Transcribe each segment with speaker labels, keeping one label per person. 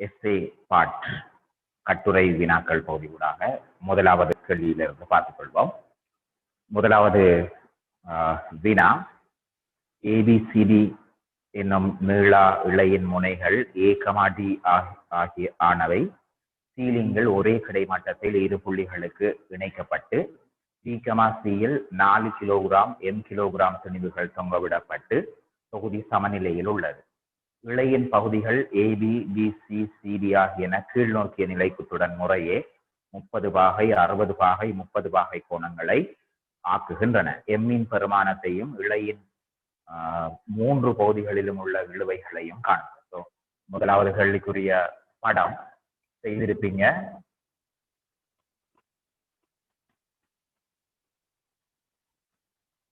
Speaker 1: S A part கட்டுரை வினாக்கள் பகுதியூடாக முதலாவது கேள்வியிலிருந்து பார்த்துக் கொள்வோம். முதலாவது வினா, ஏபிசிடி என்னும் நீளா இழையின் முனைகள் ஏ, ஆகிய ஆனவை சீலிங்கள் ஒரே கிடைமட்டத்தில் இரு புள்ளிகளுக்கு இணைக்கப்பட்டு B,Cயில் 4 கிலோகிராம் கிலோகிராம் திணிவுகள் தொங்கவிடப்பட்டு தொகுதி சமநிலையில் உள்ளது. இழையின் பகுதிகள் ஏபி, பிசி, சிடி ஆகியன கீழ் நோக்கிய நிலைக்குத்துடன் முறையே 30 பாகை, 60 பாகை, 30 பாகை கோணங்களை ஆக்குகின்றன. எம்மின் பெருமானத்தையும் இழையின் 3 பகுதிகளிலும் உள்ள இழுவைகளையும் காண்கிறோம். முதலாவது கேள்விக்குரிய படம் செய்திருப்பீங்க.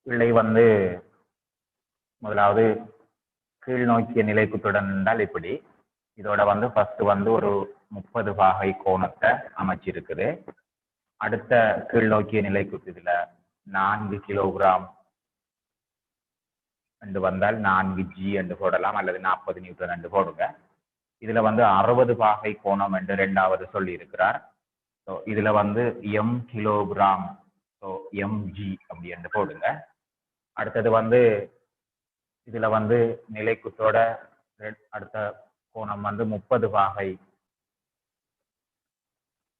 Speaker 1: இழை முதலாவது கீழ் நோக்கிய நிலைக்குத்துடன் என்றால் இப்படி, இதோட ஃபர்ஸ்ட் ஒரு 30 பாகை கோணத்தை அமைச்சிருக்குது. அடுத்த கீழ் நோக்கிய நிலைக்குத்து இதுல 4 கிலோகிராம் என்று வந்தால் 4G என்று போடலாம், அல்லது 40 நியூட்டன் என்று போடுங்க. இதுல 60 பாகை கோணம் என்று இரண்டாவது சொல்லி இருக்கிறார். இதுல M கிலோகிராம், mg அப்படி என்று போடுங்க. அடுத்தது இதுல நிலைக்குத்தோட அடுத்த கோணம் 30 பாகை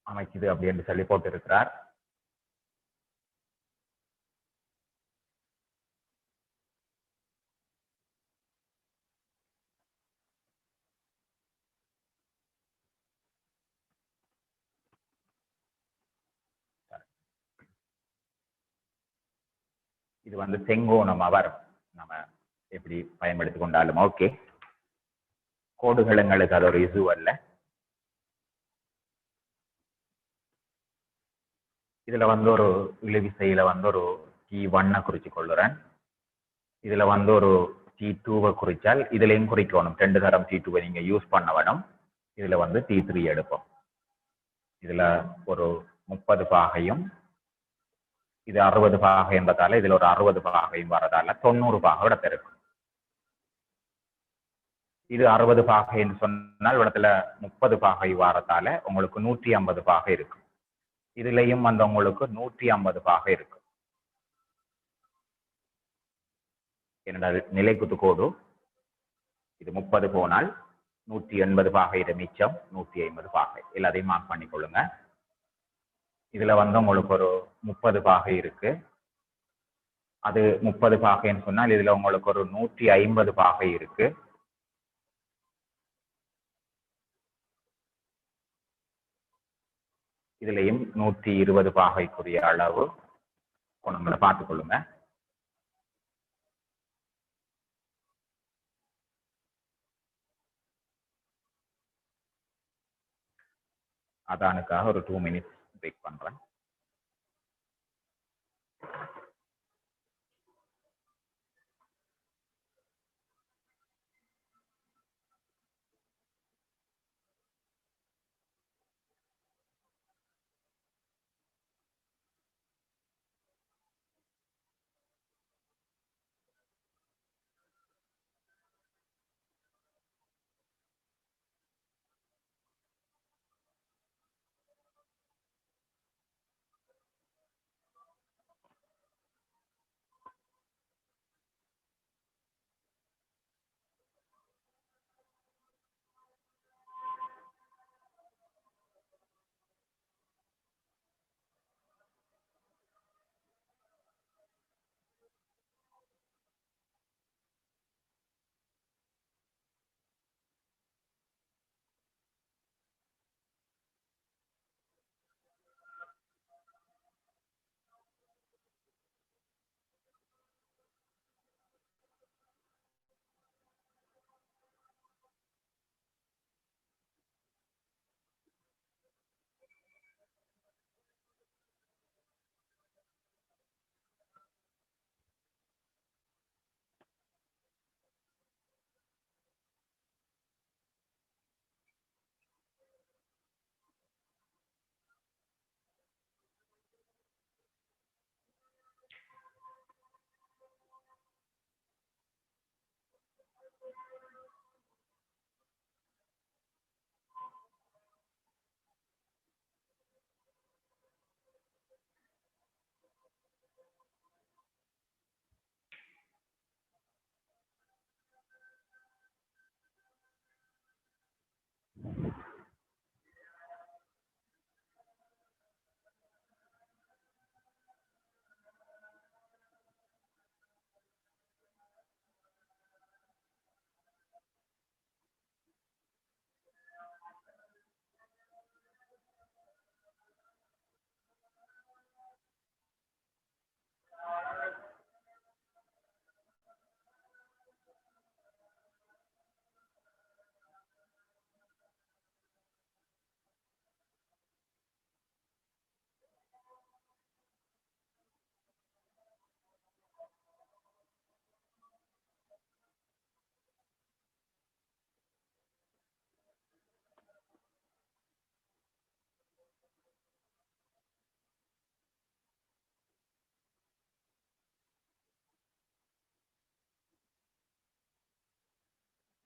Speaker 1: அமைக்குது அப்படி என்று சொல்லி போட்டிருக்கிறார். இது செங்கோணம் அவர் நம்ம எப்படி பயன்படுத்தி கொண்டாலும் ஓகே. கோடுகள் எங்களுக்கு அது ஒரு இஷ்யூ அல்ல. இதுல ஒரு இழுவிசையில ஒரு T1 குறிச்சு கொள்ளுறேன். இதுல ஒரு T2 குறிச்சால் இதுலயும் குறிக்கணும். 2 தரம் T2 நீங்க யூஸ் பண்ண வேணும். இதுல T3 எடுப்போம். இதுல ஒரு 30 பாகையும், இது 60 பாகை என்பதால இதுல ஒரு 60 பாகையும் வரதால 90 பாகை இடத்த இருக்கும். இது 60 பாகைன்னு சொன்னால் இடத்துல 30 பாகை வாரத்தால உங்களுக்கு 150 பாகை இருக்கும். இதுலயும் உங்களுக்கு 150 பாகை இருக்கும். ஏனென்றால் நிலைக்குத்து கோடு இது 30 போனால் 180 பாகை மிச்சம் 150 பாகை. எல்லாத்தையும் மார்க் பண்ணிக்கொள்ளுங்க. இதுல உங்களுக்கு ஒரு 30 பாகை இருக்கு. அது 30 பாகைன்னு சொன்னால் இதுல உங்களுக்கு ஒரு 150 பாகை இருக்கு. இதுலயும் 120 பாகைக்குரிய அளவு கோணங்களை பார்த்துக் கொள்ளுங்க. அதானுக்காக ஒரு 2 மினிட்ஸ் பிரேக் பண்றேன்.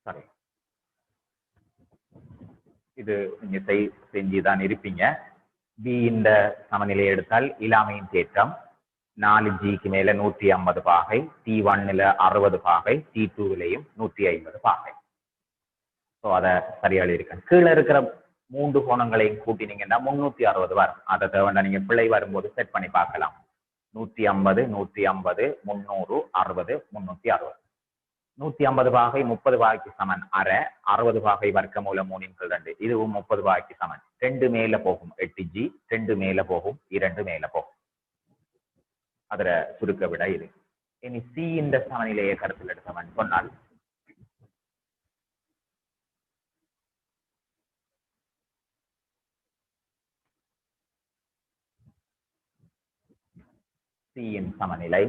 Speaker 1: சாரி, இது நீங்க செஞ்சுதான் இருப்பீங்க. பி இந்த சமநிலையை எடுத்தால் இலாமையின் தேற்றம் 4Gக்கு மேல 150 பாகை, T1ல 60 பாகை, T2விலையும் 150 பாகை. ஸோ அதை சரியா எழுதியிருக்கேன். கீழே இருக்கிற 3 கோணங்களையும் கூட்டினீங்கன்னா 360 வரும். அதை தேவைன்னா நீங்க பிழை வரும்போது செட் பண்ணி பார்க்கலாம். 150, 150, 300, 60, 360. 150 பாகை 30 பாகைக்கு சமன் அரை, 60 பாகை வர்க்கமூலம் 3/2. இதுவும் 30 பாகைக்கு சமன். 2 மேல போகும் 8G, 2 மேல போகும் 2 மேல போகும். அதுல சுருக்க விட இது. இனி சி இந்த சமநிலையை கருத்தில் எடுத்தவன் சொன்னால் சியின் சமநிலை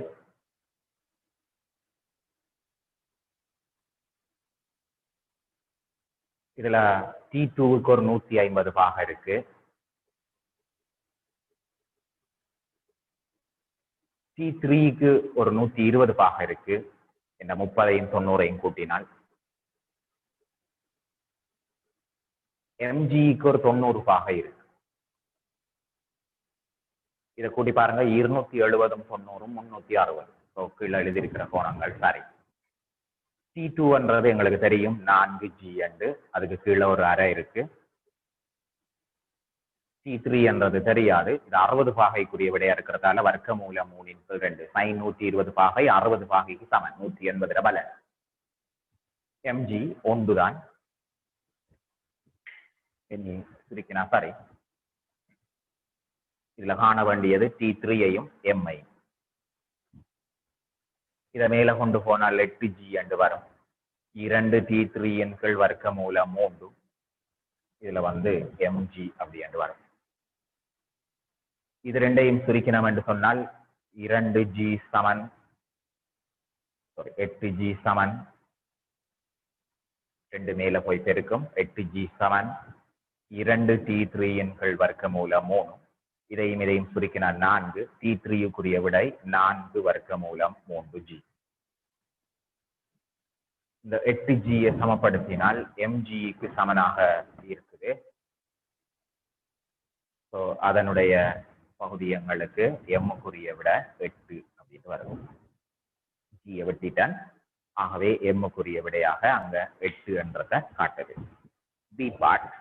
Speaker 1: இதுல T2க்கு ஒரு 150 பாகை இருக்கு. T3க்கு ஒரு 120 பாகை இருக்கு. இந்த 30ஐயும் 90ஐயும் கூட்டினால் MGக்கு ஒரு 90 பாகை இருக்கு. இதை கூட்டி பாருங்க, 270, 90, 360. ஸோ கீழே எழுதியிருக்கிற கோணங்கள் சாரி. T2ன்றது எங்களுக்கு தெரியும் 4G அண்டு, அதுக்கு கீழே ஒரு அரை இருக்கு. T3 என்றது தெரியாது. இது 60 பாகைக்குரிய விடையா இருக்கிறதால வர்க்கமூலம் 3/2. sin 120 பாகை 60 பாகைக்கு சமன் 180 பலன். MG ஒன்றுதான். இனி சுருக்கினா சாரி, இதுல காண வேண்டியது T3ஐயும் M-ஐயும். இதை மேல கொண்டு போனால் 8G என்று வரும். 2 T3 கீழ் வர்க்கமூலம் 3. இதுல MG அப்படி என்று வரும். இது ரெண்டையும் சுருக்கினோம் என்று சொன்னால் 2G சமன் 8G சமன் 2 மேல போய் பெருக்கும் 8G சமன் 2 T3 கீழ் வர்க்கமூலம் 3. இதையும் சுருக்கினால் 4. T3க்குரிய விடை 4 வர்க்கமூலம் 3G. இந்த 8Gயை சமப்படுத்தினால் MGக்கு சமனாக இருக்குது. ஸோ அதனுடைய பகுதியங்களுக்கு M-க்குரிய விட 8 அப்படின்னு வரும். G-யை வெட்டிட்டான். ஆகவே M-க்குரிய விடையாக அங்க 8 என்றதை காட்டுது. B part.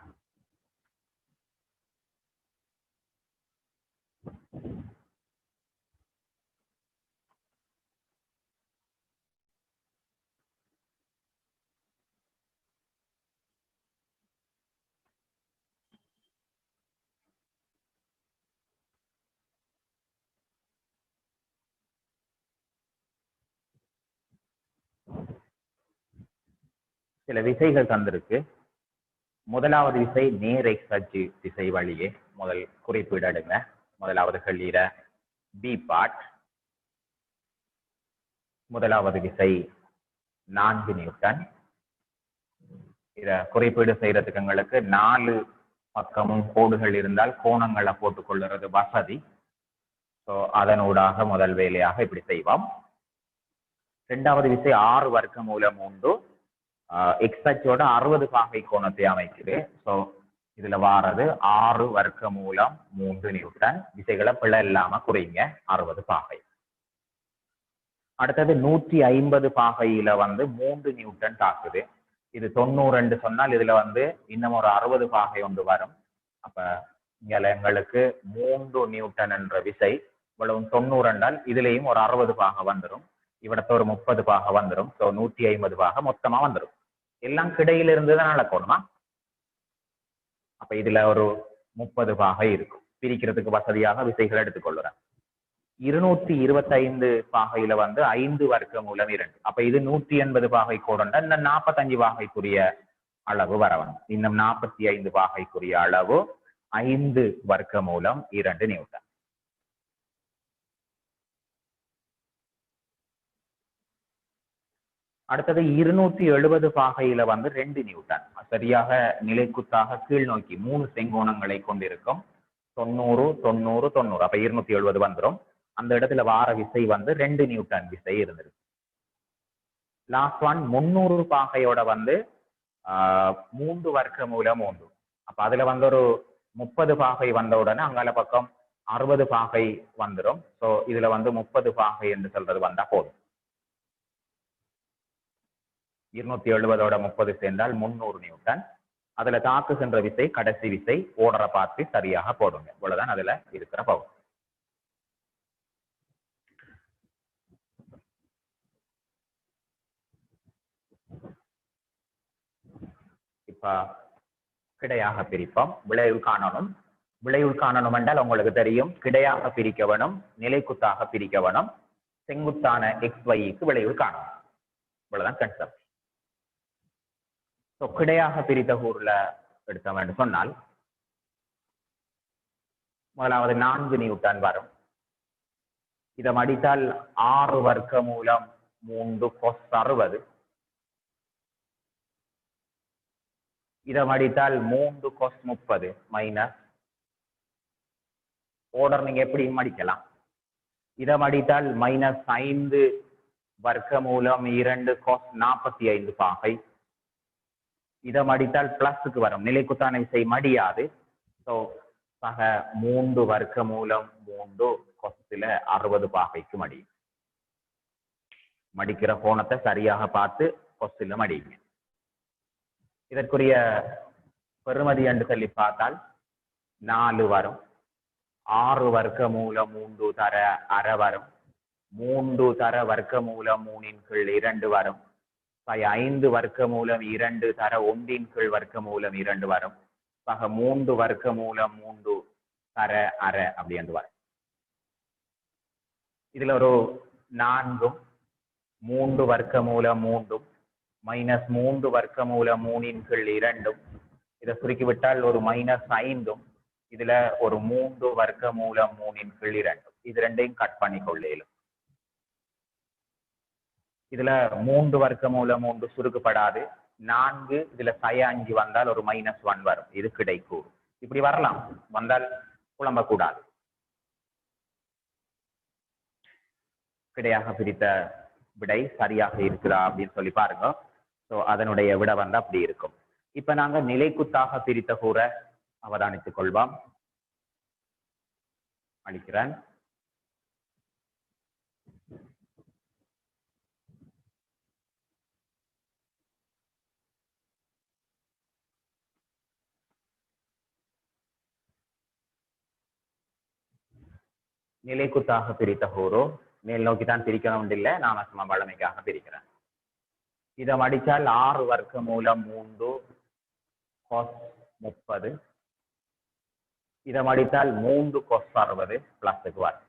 Speaker 1: சில விசைகள் தந்திருக்கு. முதலாவது விசை நேர் எக்ஸ் அச்சு திசை வழியே முதல் குறிப்பிடுங்க. முதலாவது கேள்வியில பி பார்ட். முதலாவது விசை 4 நியூட்டன். இத குறிப்பீடு செய்யறதுக்கு எங்களுக்கு 4 பக்கமும் கோடுகள் இருந்தால் கோணங்களை போட்டுக்கொள்ளுறது வசதி. ஸோ அதனூடாக முதல் வேலையாக இப்படி செய்வோம். இரண்டாவது விசை 6 வர்க்கமூலம் 3 எக்ஸ் அச்சோட 60 பாகை கோணத்தை அமைக்குது. ஸோ இதுல வாரது 6 வர்க்கமூலம் 3 நியூட்டன். விசைகளை பிழை இல்லாம குறைங்க 60 பாகை. அடுத்தது 150 பாகையில 3 நியூட்டன் தாக்குது. இது 90 சொன்னால் இதுல இன்னும் ஒரு 60 பாகை ஒன்று வரும். அப்ப இங்க எங்களுக்கு 3 நியூட்டன் என்ற விசை இவ்வளவு 90 என்றால் இதுலயும் ஒரு 60 பாகை வந்துடும். இவிடத்த ஒரு 30 பாகை வந்துடும். ஸோ 150 பாகை மொத்தமா வந்துடும். எல்லாம் கிடையில இருந்துதான் நடக்கணுமா? அப்ப இதுல ஒரு 30 பாகை இருக்கும். பிரிக்கிறதுக்கு வசதியாக விசைகள் எடுத்துக்கொள்ளுறேன். 225 பாகையில 5 வர்க்கமூலம் 2. அப்ப இது 180 பாகை கோடண்டா இந்த 45 பாகைக்குரிய அளவு வரணும். இன்னும் 45 பாகைக்குரிய அளவு 5 வர்க்கமூலம் 2 நியூட்டன். அடுத்தது 270 பாகையில 2 நியூட்டன். சரியாக நிலைக்குத்தாக கீழ் நோக்கி 3 செங்கோணங்களை கொண்டிருக்கும். 90, 90, 90. அப்ப 270 வந்துடும். அந்த இடத்துல வார விசை 2 நியூட்டன் விசை இருந்திருக்கு. லாஸ்ட் ஒன் 300 பாகையோட வந்து 3 வர்க்க மூலம் 3. அப்ப அதுல வந்து ஒரு 30 பாகை வந்த உடனே அங்கால பக்கம் 60 பாகை வந்துடும். ஸோ இதுல வந்து 30 பாகை என்று சொல்றது வந்தா போதும். 270ஓட 30 சேர்ந்தால் 300 நியூட்டன். அதுல தாக்குகின்ற விசை கடைசி விசை ஓடரை பார்த்து சரியாக போடுங்க. இவ்வளவுதான் அதுல இருக்கிற பவர். இப்ப கிடையாக பிரிப்போம். விளைவு காணணும். விளைவு காணணும் என்றால் உங்களுக்கு தெரியும், கிடையாக பிரிக்க வேணும், நிலைக்குத்தாக பிரிக்க வேணும், செங்குத்தான XYக்கு விளைவு காணணும். இவ்வளவுதான் கன்செப்ட். கிடையாக பிரித்த கூறுல எடுத்தோம் என்று சொன்னால் முதலாவது 4 நியூட்டன் வரும். இதை மடித்தால் 6 வர்க்க மூலம் 3 கொஸ் 60. இதை மடித்தால் 3 கொஸ் 30 மைனஸ் ஓர்டர் நீங்க எப்படி மடிக்கலாம். இதை மடித்தால் மைனஸ் 5 வர்க்க மூலம் 2 கொஸ் 45 பாகை. இதை மடித்தால் பிளஸுக்கு வரும். நிலைக்குத்தான விசை மடியாது. ஸோ சக 3 வர்க்க மூலம் 3 கொஸ்ல 60 பாகைக்கு மடியும். மடிக்கிற கோணத்தை சரியாக பார்த்து கொஸ்ல மடியுங்க. இதற்குரிய பெறுமதி என்று சொல்லி பார்த்தால் 4 வரும். 6 வர்க்க மூலம் 3 தர அரை வரும். 3 தர வர்க்க மூலம் 3/2 வரும். 5 வர்க்க மூலம் 2 தர 1/2 வர்க்க மூலம் 2 வரும். 3 வர்க்க மூலம் 3 தர அரை அப்படி என்று வரும். இதுல ஒரு 4 3 வர்க்க மூலம் 3 மைனஸ் 3 வர்க்க மூலம் 3/2. இதை சுருக்கிவிட்டால் ஒரு -5. இதுல ஒரு 3 வர்க்க மூலம் 3/2. இது ரெண்டையும் கட் பண்ணிக்கொள்ளேன். இதுல 3 வர்க்க மூலம் 3 சுருக்கப்படாது. 4 இதுல -5 வந்தால் ஒரு -1 வரும். இது கிடைக்கூறு. இப்படி வரலாம், வந்தால் குழம்பக்கூடாது. கிடையாக பிரித்த விடை சரியாக இருக்குதா அப்படின்னு சொல்லி பாருங்க. ஸோ அதனுடைய விடை வந்து அப்படி இருக்கும். இப்ப நாங்க நிலைக்குத்தாக பிரித்த கூற அவதானித்துக் கொள்வோம். அளிக்கிறேன். நிலைக்குத்தாக பிரித்த கூறு மேல் நோக்கி தான் பிரிக்கணும் இல்லை, நாம சும்மா வளமைக்காக பிரிக்கிறேன். இதை மடிச்சால் 6 வர்க்க மூலம் 3 கொஸ் 30. இதை மடித்தால் 3 கொஸ் 60 பிளஸுக்கு வரும்.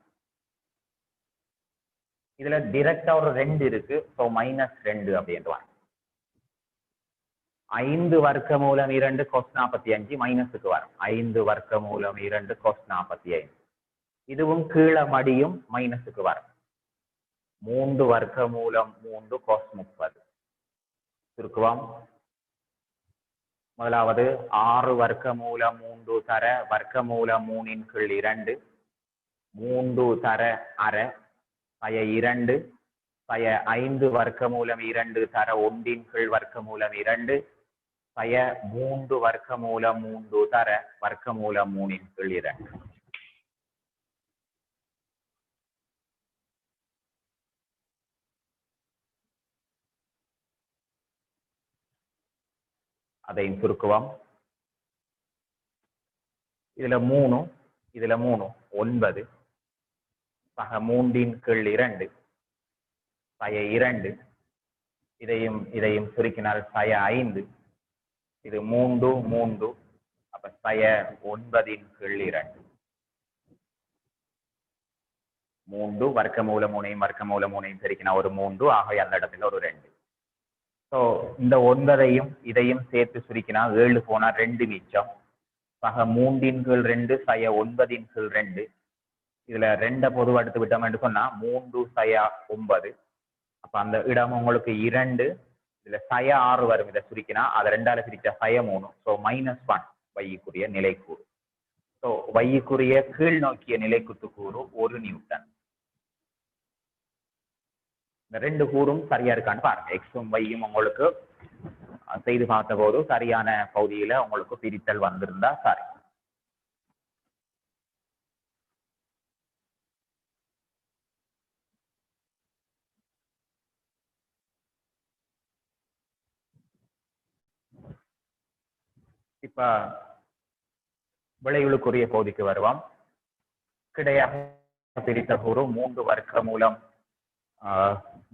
Speaker 1: இதுல டிரெக்டா ஒரு 2 இருக்கு. ஸோ -2 அப்படின்றாங்க. 5 வர்க்க மூலம் 2 கொஸ் 45 மைனஸுக்கு வரும். 5 வர்க்க மூலம் 2 கொஸ் 45. இதுவும் கீழே மடியும் மைனஸுக்கு வரும். 3 வர்க்க மூலம் 3 கொஸ் 30. சுருக்குவோம். முதலாவது 6 வர்க்க மூலம் 3 தர வர்க்க மூலம் 3/2. 3 தர அரை 2. 5 வர்க்க மூலம் 2 தர 1/2 வர்க்க மூலம் 2. 3 வர்க்க மூலம் 3 தர வர்க்க மூலம் 3/2. அதையும் சுருக்குவோம். இதுல 3 இதுல 3 9 சக 3/2 2. இதையும் சுருக்கினால் 5. இது 3 3 அப்ப 9/2. 3 வர்க்க மூல 3 வர்க்க மூல 3 பெருக்கினா ஒரு 3. ஆக அந்த இடத்துல ஒரு 2. ஸோ இந்த 9ஐயும் இதையும் சேர்த்து சுருக்கினா 7 போனா 2 மிச்சம். ஆக 3/2 9/2. இதுல 2 பொதுவா எடுத்து விட்டோம் என்று சொன்னா 3 9. அப்ப அந்த இடம் உங்களுக்கு 2. இதுல 6 வரும். இதை சுருக்கினா அதை 2ஆல பிரிச்சா 3. ஸோ -1 வைக்குரிய நிலைக்கூறு. ஸோ வைக்குரிய கீழ் நோக்கிய நிலைக்குத்து கூறு 1 நியூட்டன். இந்த ரெண்டு கூறும் சரியா இருக்கான்னு பாருங்க. எக்ஸும் வையும் உங்களுக்கு செய்து பார்த்த போது சரியான பகுதியில உங்களுக்கு பிரித்தல் வந்திருந்தா சரி. இப்ப விளைவுகளுக்குரிய பகுதிக்கு வருவோம். கிடையாக பிரித்த கூறு 3 வர்க்க மூலம்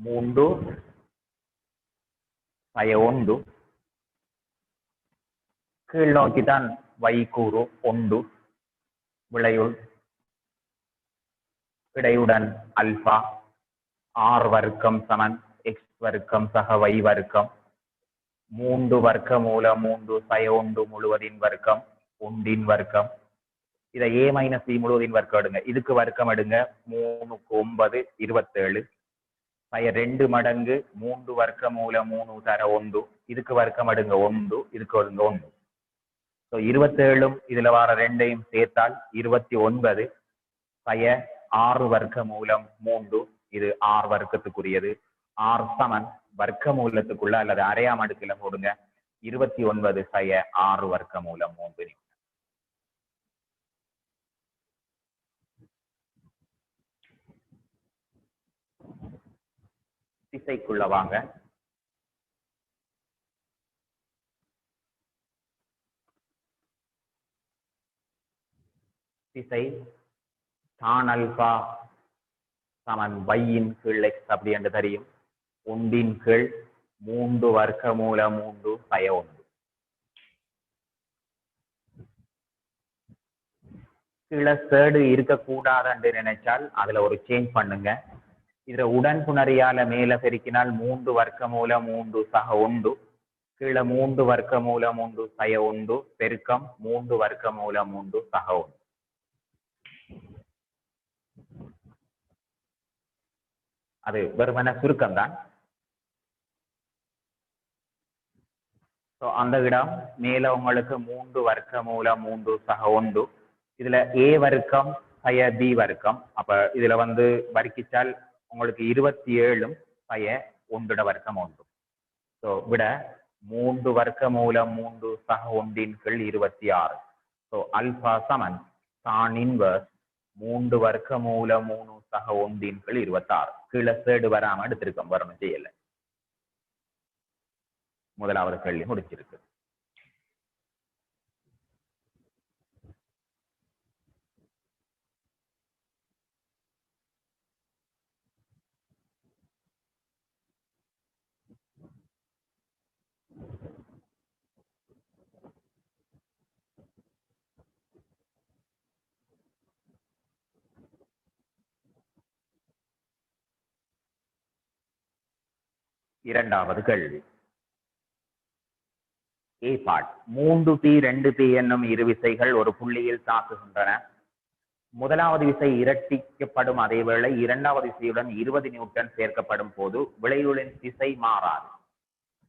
Speaker 1: 3 1 கீழ் நோக்கித்தான் y கூறு 1 விளைவுள் இடையுடன் அல்பா r வர்க்கம் சமன் x வர்க்கம் சக y வர்க்கம் 3 வர்க்க மூலம் 3 1 முழுவதின் வர்க்கம் 1 வர்க்கம். இதை a மைனஸ் b முழுவதின் வர்க்கம் எடுங்க. இதுக்கு வர்க்கம் எடுங்க. 3 9 27 2 மடங்கு 3 வர்க்க மூலம் 3 தர 1. இதுக்கு வர்க்கம் எடுங்க 1. இதுக்கு எடுங்க 1. 27 இதுல வர ரெண்டையும் சேர்த்தால் 29 6 வர்க்க மூலம் 3. இது r வர்க்கத்துக்குரியது. r சமன் வர்க்க மூலத்துக்குள்ள அல்லது அரையாம் அடுக்குல போடுங்க. 29 6 வர்க்க மூலம் 3. திசைக்குள்ள வாங்க. திசை tan அல்பா சமன் y கீழ் x அப்படி என்று தெரியும். 1 கீழ் 3 வர்க்க மூலம் 3 1. கீழே சேடு இருக்கக்கூடாது என்று நினைச்சால் அதுல ஒரு சேஞ்ச் பண்ணுங்க. இதுல உடன் புணரியால மேல பெருக்கினால் 3 வர்க்க மூலம் 3 சக 1. கீழே 3 வர்க்க மூலம் 3 1 பெருக்கம் 3 வர்க்க மூலம் 3 சக 1. அது வெறுமன சுருக்கம் தான். அந்த இடம் மேல உங்களுக்கு 3 வர்க்க மூலம் 3 சக 1. இதுல a வர்க்கம் b வர்க்கம். அப்ப இதுல வந்து வர்க்கிச்சால் உங்களுக்கு 27 1 வர்க்கம் 1. ஸோ விட 3 வர்க்க மூலம் 3 சக 1 கீழ் 26. ஸோ அல்பா சமன் tan இன்வர்ஸ் 3 வர்க்க மூலம் 3 சக 1 கீழ் 26. கீழே சேடு வராம எடுத்திருக்கோம், வரணும் செய்யல. முதலாவது கேள்வி முடிச்சிருக்கு. இரண்டாவது கேள்வி. A பார்ட் 3p 2p என்னும் இரு விசைகள் ஒரு புள்ளியில் தாக்குகின்றன. முதலாவது விசை இரட்டிக்கப்படும் அதேவேளை இரண்டாவது விசையுடன் 20 நியூட்டன் சேர்க்கப்படும் போது விளைவுகளின் திசை மாறாது.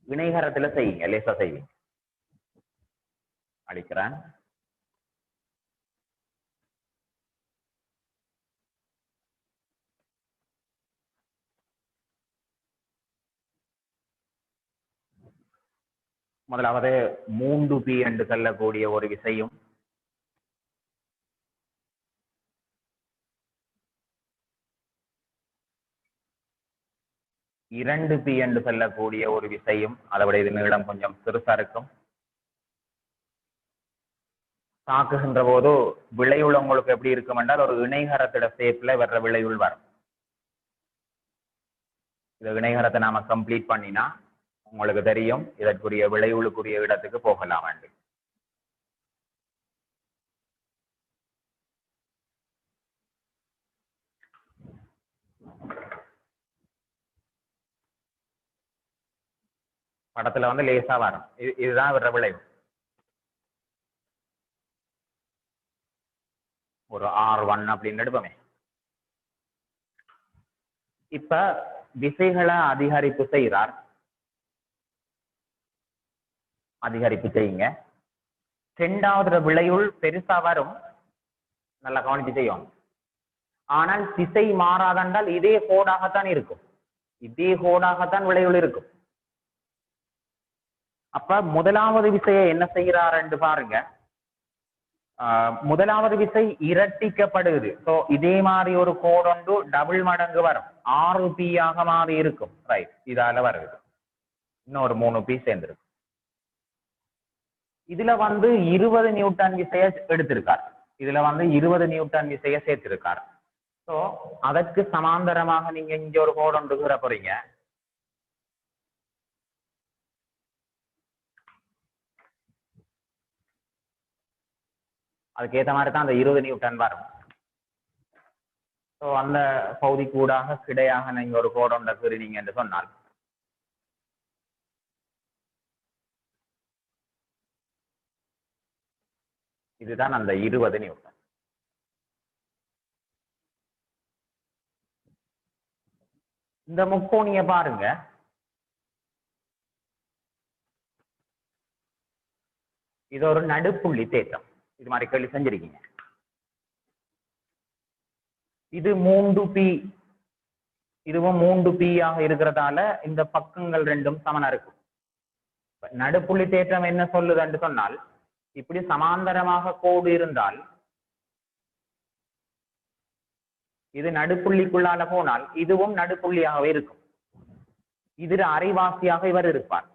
Speaker 1: இணைகரத்துல செய்யுங்க, லேசா செய்வீங்க. அளிக்கிறேன். முதலாவது 3p என்று சொல்லக்கூடிய ஒரு விசையும் 2p என்று சொல்லக்கூடிய ஒரு விசையும், அதை விட இது நீளம் கொஞ்சம் சிறுசா இருக்கும். தாக்குகின்ற போது விளைவுள் உங்களுக்கு எப்படி இருக்கும் என்றால் ஒரு இணைகரத்திட சேப்ல வர்ற விளைவுள் வரும். இந்த இணைகரத்தை நாம கம்ப்ளீட் பண்ணினா உங்களுக்கு தெரியும் இதற்குரிய விளைவுகளுக்குரிய இடத்துக்கு போகலாம். படத்துல வந்து லேசா வரும். இதுதான் வர்ற விளைவு. ஒரு R1 அப்படின்னு எடுப்போமே. இப்ப விசைகளை அதிகரிப்பு செய்கிறார். அதிகரிப்பு செய்யுங்க. இரண்டாவது விளைவுள் பெருசா வரும், நல்லா கவனிச்சு செய்யும். ஆனால் திசை மாறாதென்றால் இதே கோடாகத்தான் இருக்கும். இதே கோடாகத்தான் விளைவுள் இருக்கும். அப்ப முதலாவது விசையை என்ன செய்கிறார் என்று பாருங்க. முதலாவது விசை இரட்டிக்கப்படுகிறது. ஸோ இதே மாதிரி ஒரு கோடு ஒன்று டபுள் மடங்கு வரும், 6p ஆக மாறி இருக்கும். ரைட், இதால வருது. இன்னொரு 3p சேர்ந்திருக்கு. இதுல 20 நியூட்டன் விசைய எடுத்திருக்கார். இதுல 20 நியூட்டன் விசைய சேர்த்திருக்கார். ஸோ அதற்கு சமாந்தரமாக நீங்க இங்க ஒரு கோடு ஒன்று கூற போறீங்க. அதுக்கேற்ற மாதிரி தான் அந்த 20 நியூட்டன் வரும். ஸோ அந்த பகுதி கூடாக கிடையாக நீங்க ஒரு கோடு ஒன்றை கூறினீங்க என்று சொன்னால் இதுதான் அந்த 20 நியூட்டன். இந்த முக்கோணிய பாருங்க. இது ஒரு நடுப்புள்ளி தேற்றம். இது மாதிரி கேள்வி செஞ்சிருக்கீங்க. இது 3p, இதுவும் 3p ஆக இருக்கிறதால இந்த பக்கங்கள் ரெண்டும் சமனா இருக்கும். நடுப்புள்ளி தேற்றம் என்ன சொல்லுதுன்னு சொன்னால், இப்படி சமாந்தரமாக கோடு இருந்தால் இது நடுப்புள்ளிக்குள்ளால போனால் இதுவும் நடுப்புள்ளியாகவே இருக்கும். இதுல அரைவாசியாக இவர் இருப்பார்.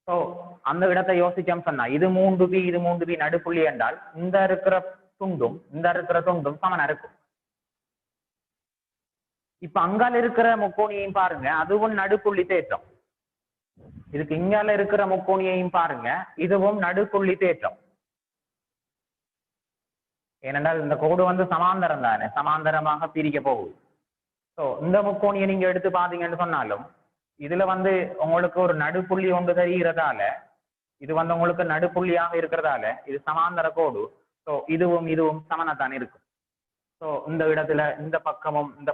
Speaker 1: ஸோ அந்த இடத்தை யோசிச்சோம் சொன்னா இது 3p, இது 3p நடுப்புள்ளி என்றால் இந்த இருக்கிற துண்டும் சமனா இருக்கும். இப்ப அங்கால இருக்கிற முக்கோணியையும் பாருங்க, அதுவும் நடுப்புள்ளி தேற்றம். இதுக்கு இங்கால இருக்கிற முக்கோணியையும் பாருங்க, இதுவும் நடுப்புள்ளி தேற்றம். ஏனென்றால் இந்த கோடு சமாந்தரம் தானே, சமாந்தரமாக பிரிக்க போகுது. ஸோ இந்த முக்கோணியை நீங்க எடுத்து பாத்தீங்கன்னு சொன்னாலும் இதுல உங்களுக்கு ஒரு நடுப்புள்ளி ஒன்று தெரிகிறதால, இது உங்களுக்கு நடுப்புள்ளியாக இருக்கிறதால இது சமாந்தர கோடு. ஸோ இதுவும் சமனத்தான் இருக்கும். ஸோ இந்த இடத்துல இந்த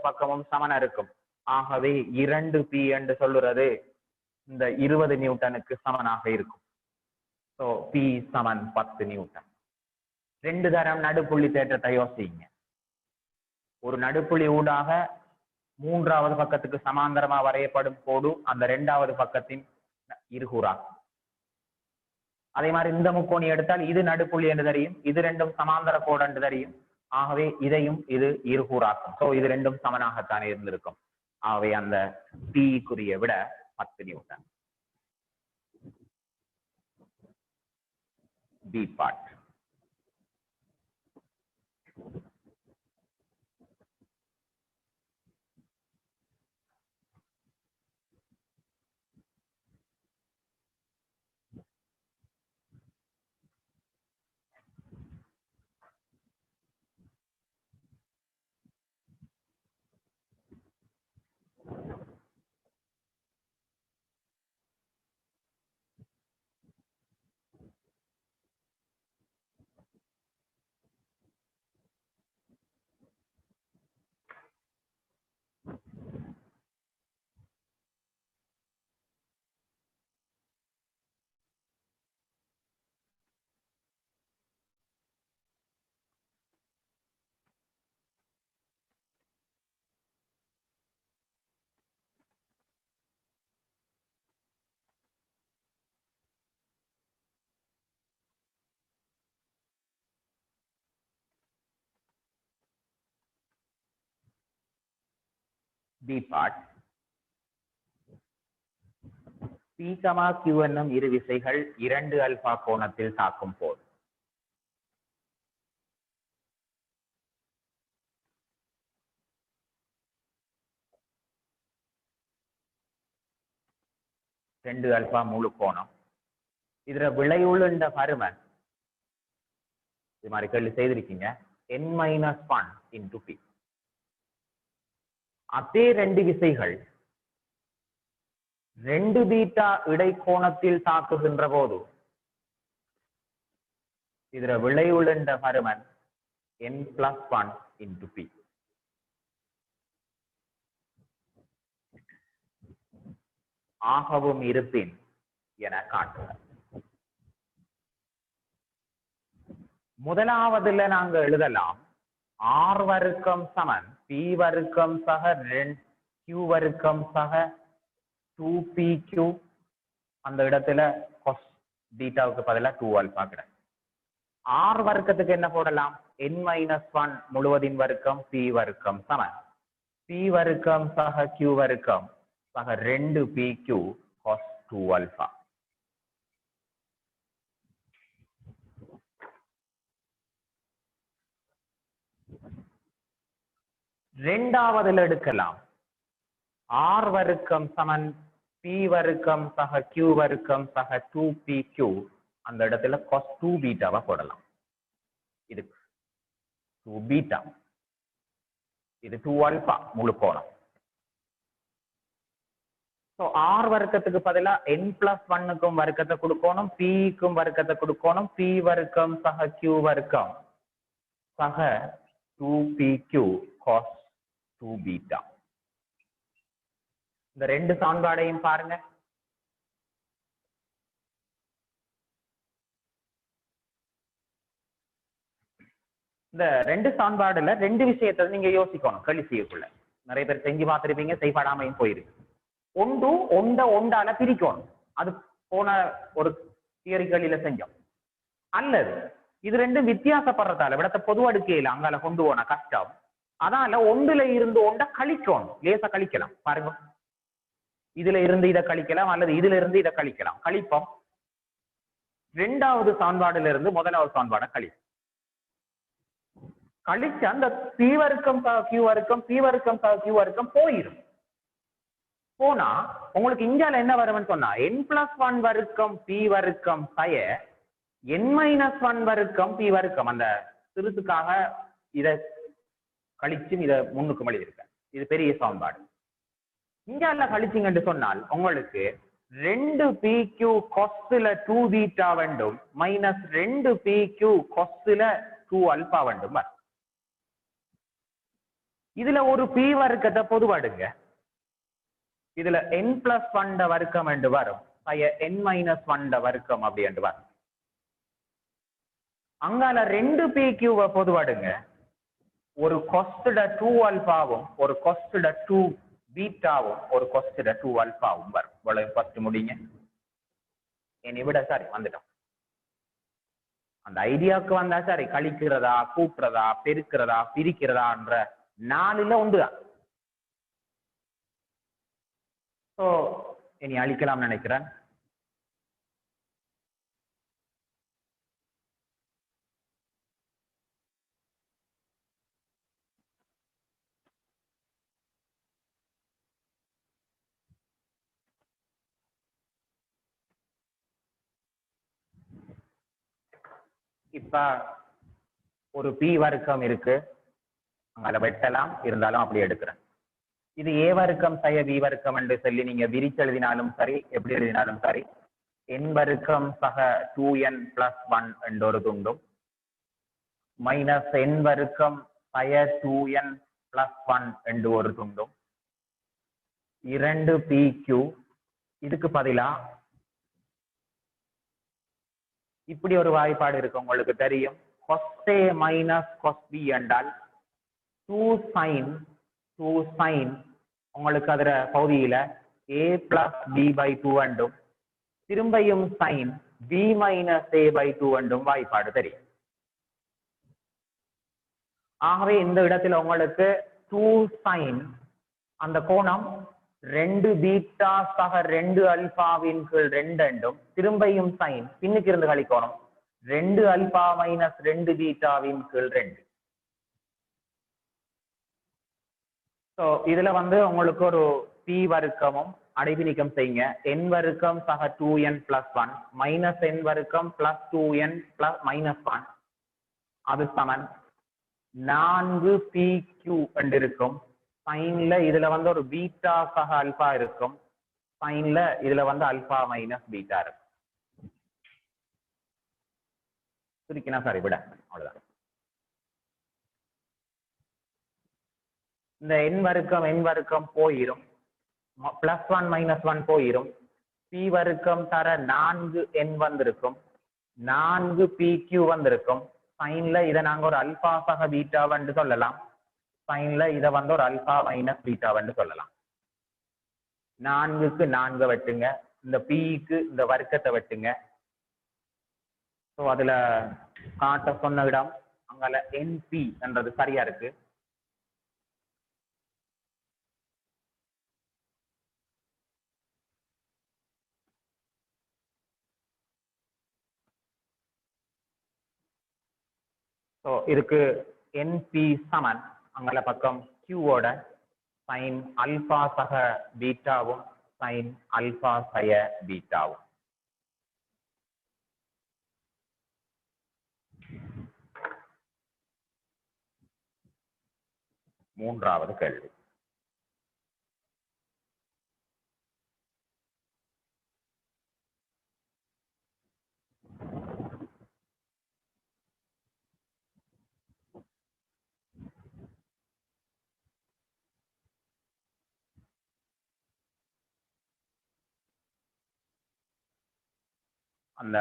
Speaker 1: பக்கமும் சமனா இருக்கும். ஆகவே 2p என்று சொல்லுறது இந்த 20 நியூட்டனுக்கு சமனாக இருக்கும். ஸோ p சமன் 10 நியூட்டன். 2 தரம் நடுப்புள்ளி தேற்றத்தை யோசிங்க. ஒரு நடுப்புள்ளி ஊடாக 3வது பக்கத்துக்கு சமாந்தரமா வரையப்படும் கோடு அந்த 2வது பக்கத்தின் இருகூறாகும். அதே மாதிரி இந்த முக்கோணி எடுத்தால் இது நடுப்புள்ளி என்று தெரியும், இது ரெண்டும் சமாந்தர கோடு என்று தெரியும். ஆகவே இதையும் இது இருகூறாக்கும். ஸோ இது ரெண்டும் சமனாகத்தான் இருந்திருக்கும். ஆகவே அந்த p-க்குரிய விட 10 newton. B part. B part. P, Q என்னும் இரு விசைகள் 2 அல்பா கோணத்தில் தாக்கும் போது ரெண்டு அல்பா முழு கோணம். இதுல விளைவுள்ள பருமன் இது மாதிரி கேள்வி செய்திருக்கீங்க. n-1 into p. அதே 2 விசைகள் 2 பீட்டா இடைக்கோணத்தில் தாக்குகின்ற போது இதுல விளைவுள்ள பருமன் n+1 into p. ஆகவும் இருப்பின் என காட்டுக. முதலாவதுல நாங்க எழுதலாம் r வர்க்கம் சமன் p வர்க்கம் சக q வர்க்கம் சக 2pq அந்த இடத்துல cos பீட்டாவுக்கு பதிலா 2 ஆல்பா கிடைக்கும். r வர்க்கத்துக்கு என்ன போடலாம்? n மைனஸ் 1 முழுவதின் வர்க்கம் p வர்க்கம் சமன் p வர்க்கம் சக q வர்க்கம் சக 2pq cos 2 ஆல்பா. இரண்டாவதுல எடுக்கலாம். r வர்க்கம் சமன் p வர்க்கம் சக q வர்க்கம் சக 2pq அந்த இடத்துல cos 2 பீட்டாவை போடலாம். இது 2 பீட்டா, இது 2 ஆல்பா முழு கோணம். ஸோ r வர்க்கத்துக்கு பதிலா n பிளஸ் 1க்கும் வர்க்கத்தை கொடுக்கணும், p க்கும் வர்க்கத்தை கொடுக்கணும். p வர்க்கம் சக q வர்க்கம் சக 2pq cos 2 பீட்டா. இந்த ரெண்டு சமன்பாடையும் பாருங்க. இந்த ரெண்டு சமன்பாடுல ரெண்டு விஷயத்தை நீங்க யோசிக்கணும். கேள்வி செய்யக்குள்ள நிறைய பேர் செஞ்சு பார்த்திருப்பீங்க, செய்யப்படாமையும் போயிருக்கு. ஒன்று ஒண்டால பிரிக்கணும், அது போன ஒரு தியரி கேள்வியில செஞ்சோம். அல்லது இது ரெண்டும் வித்தியாசப்படுறதால விடத்தை பொதுவடுக்கையில அங்கால கொண்டு போன கஷ்டம், அதனால ஒன்றுல இருந்து ஒன்றை கழிக்கணும். லேசா கழிக்கலாம் பாருங்க, இதுல இருந்து இதை கழிக்கலாம் அல்லது இதுல இருந்து இதை கழிக்கலாம். கழிப்போம். இரண்டாவது சமன்பாடுல இருந்து முதலாவது சமன்பாடை கழிச்சு அந்த p வர்க்கம் q வர்க்கம் p வர்க்கம் q வர்க்கம் போயிடும். போனா உங்களுக்கு இந்தியால என்ன வரும்னு சொன்னா n பிளஸ் 1 வர்க்கம் p வர்க்கம் சய n மைனஸ் 1 வர்க்கம் p வர்க்கம். அந்த சிறுத்துக்காக இதை கழிச்சும் இதை முன்னுக்கு மொழி இருக்க. இது பெரிய சமன்பாடு. இந்தியால கழிச்சிங்கன்னு சொன்னால் உங்களுக்கு 2pq கொஸ்ல 2 பீட்டா வேண்டும் மைனஸ் 2pq கொஸ்ல 2 ஆல்பா வேண்டும். இதுல ஒரு p வர்க்கத்தை பொதுவாடுங்க. இதுல n பிளஸ் 1 வர்க்கம் என்று வரும், n மைனஸ் 1 வர்க்கம் அப்படி என்று வரும். அங்கால 2pq பொதுவாடுங்க. ஒரு கொஸ்ட 2 ஆல்பாவும் ஒரு கொஸ்ட 2 பீட்டாவும் ஒரு கொஸ்ட 2 ஆல்பாவும் வரும். இவ்வளவு ஃபர்ஸ்ட் முடிங்க. என்னை விட சாரி வந்துட்டோம். அந்த ஐடியாவுக்கு வந்தா சரி, கழிக்கிறதா கூட்டுறதா பெருக்கிறதா பிரிக்கிறதான்ற 4ல ஒன்றுதான். ஸோ இனி அழிக்கலாம் நினைக்கிறேன். இப்ப ஒரு p வர்க்கம் இருக்கு, அங்க வெட்டலாம், இருந்தாலும் அப்படி எடுக்கிறேன். இது a வர்க்கம் சய b வர்க்கம் என்று சொல்லி நீங்க விரிச்சு எழுதினாலும் சரி, எப்படி எழுதினாலும் சரி. n வர்க்கம் சக 2n பிளஸ் 1 என்ற ஒரு துண்டும் மைனஸ் n வர்க்கம் சய 2n பிளஸ் 1 என்று ஒரு துண்டும் 2pq. இதுக்கு பதிலா இப்படி ஒரு வாய்ப்பாடு இருக்கு, உங்களுக்கு தெரியும். cos a minus cos b என்றால் 2 sin உங்களுக்கு அதுல பகுதியில a பிளஸ் b பை 2 என்றும் திரும்பியும் sin b minus a by 2 என்றும் வாய்ப்பாடு தெரியும். ஆகவே இந்த இடத்துல உங்களுக்கு 2 sin அந்த கோணம் 2 பீட்டா சக 2 அல்பாவின் கீழ் 2 என்றும் திரும்பியும் sin பின்னுக்கு இருந்து கழிக்கணும் 2 அல்பா மைனஸ் 2 பீட்டாவின் கீழ் 2. ஸோ இதுல உங்களுக்கு ஒரு p வர்க்கமும் அடைப்பு நீக்கம் செய்யுங்க. n வர்க்கம் சக 2n பிளஸ் 1 மைனஸ் n வர்க்கம் பிளஸ் 2n பிளஸ் மைனஸ் 1 அது சமன் 4pq என்று இருக்கும். சைன்ல இதுல ஒரு பீட்டா சக அல்பா இருக்கும், சைன்ல இதுல அல்பா மைனஸ் பீட்டா இருக்கும். சுருக்கினா சரி விட அவ்வளவுதான். இந்த n வர்க்கம் போயிரும், பிளஸ் 1 மைனஸ் 1 போயிரும். p வர்க்கம் தர 4n வந்திருக்கும், 4pq வந்திருக்கும். சைன்ல இதை நாங்க ஒரு அல்பா சக பீட்டா வந்து சொல்லலாம், சைன்ல இதை ஒரு அல்பா மைனஸ் பீட்டா வந்து சொல்லலாம். 4க்கு 4 வெட்டுங்க, இந்த Pக்கு இந்த வர்க்கத்தை வெட்டுங்க. ஸோ அதுல காட்ட சொன்ன இடம் அங்கால NP என்றது சரியா இருக்கு. ஸோ இதுக்கு NP சமன் அங்கால பக்கம் Qவோட sin ஆல்பா சக பீட்டாவும் sin ஆல்பா சய பீட்டாவும். மூன்றாவது கேள்வி. அந்த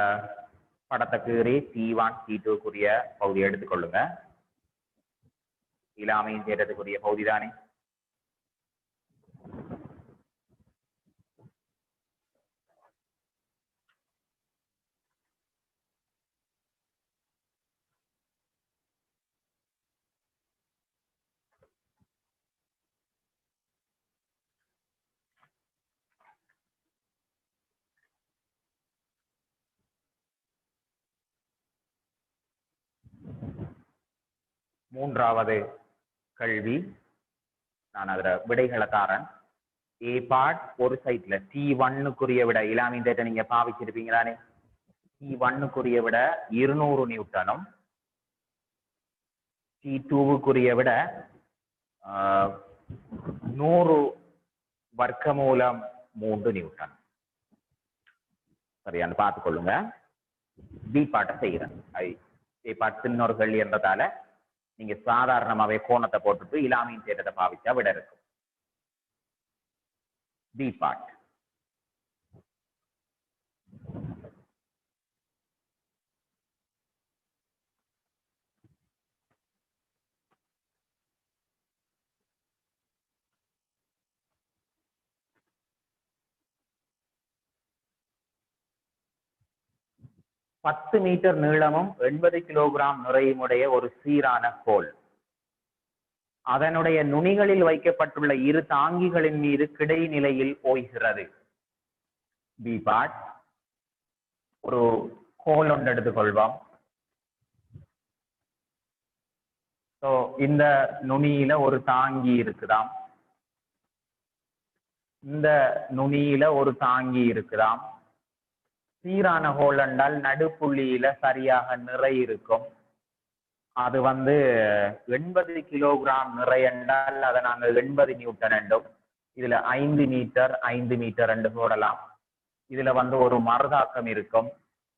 Speaker 1: படத்துக்கு T1 T2க்குரிய பகுதியை எடுத்துக்கொள்ளுங்க. இல்லாமையும் செய்யறதுக்குரிய பகுதி தானே. மூன்றாவது கேள்வி, நான் அதுல விடைகளை தாரன். ஏ பார்ட் ஒரு சைட்ல T1க்குரிய விட இல்லாமையும் தேட்ட நீங்க பாவிச்சிருப்பீங்களானே. T1க்குரிய விட 200 நியூட்டனும் T2க்குரிய விட 100 வர்க்கமூலம் 3 நியூட்டன். சரியான்னு பார்த்துக்கொள்ளுங்க. பி பாட்டை செய்கிறேன். ஏ பாட் சின்னொரு கேள்வி என்றதால நீங்க சாதாரணமாவே கோணத்தை போட்டுட்டு இல்லாமையும் தேட்டத்தை பாவிச்சா விட இருக்கும். Be part. பத்து மீட்டர் நீளமும் 80 கிலோகிராம் நிறையுமுடைய ஒரு சீரான கோல் அதனுடைய நுனிகளில் வைக்கப்பட்டுள்ள இரு தாங்கிகளின் மீது கிடைநிலையில் ஓய்கிறது. Be part. ஒரு கோல் ஒன்று எடுத்துக்கொள்வோம். ஸோ இந்த நுனியில ஒரு தாங்கி இருக்குதாம், இந்த நுனியில ஒரு தாங்கி இருக்குதாம். சீரான ஹோல் என்றால் நடுப்புள்ளியில சரியாக நிறை இருக்கும். அது 80 கிலோகிராம் நிறை என்றால் அதை நாங்கள் 80 நியூட்டன் என்றும், இதுல 5 மீட்டர் என்று போடலாம். இதுல ஒரு மறுதாக்கம் இருக்கும்,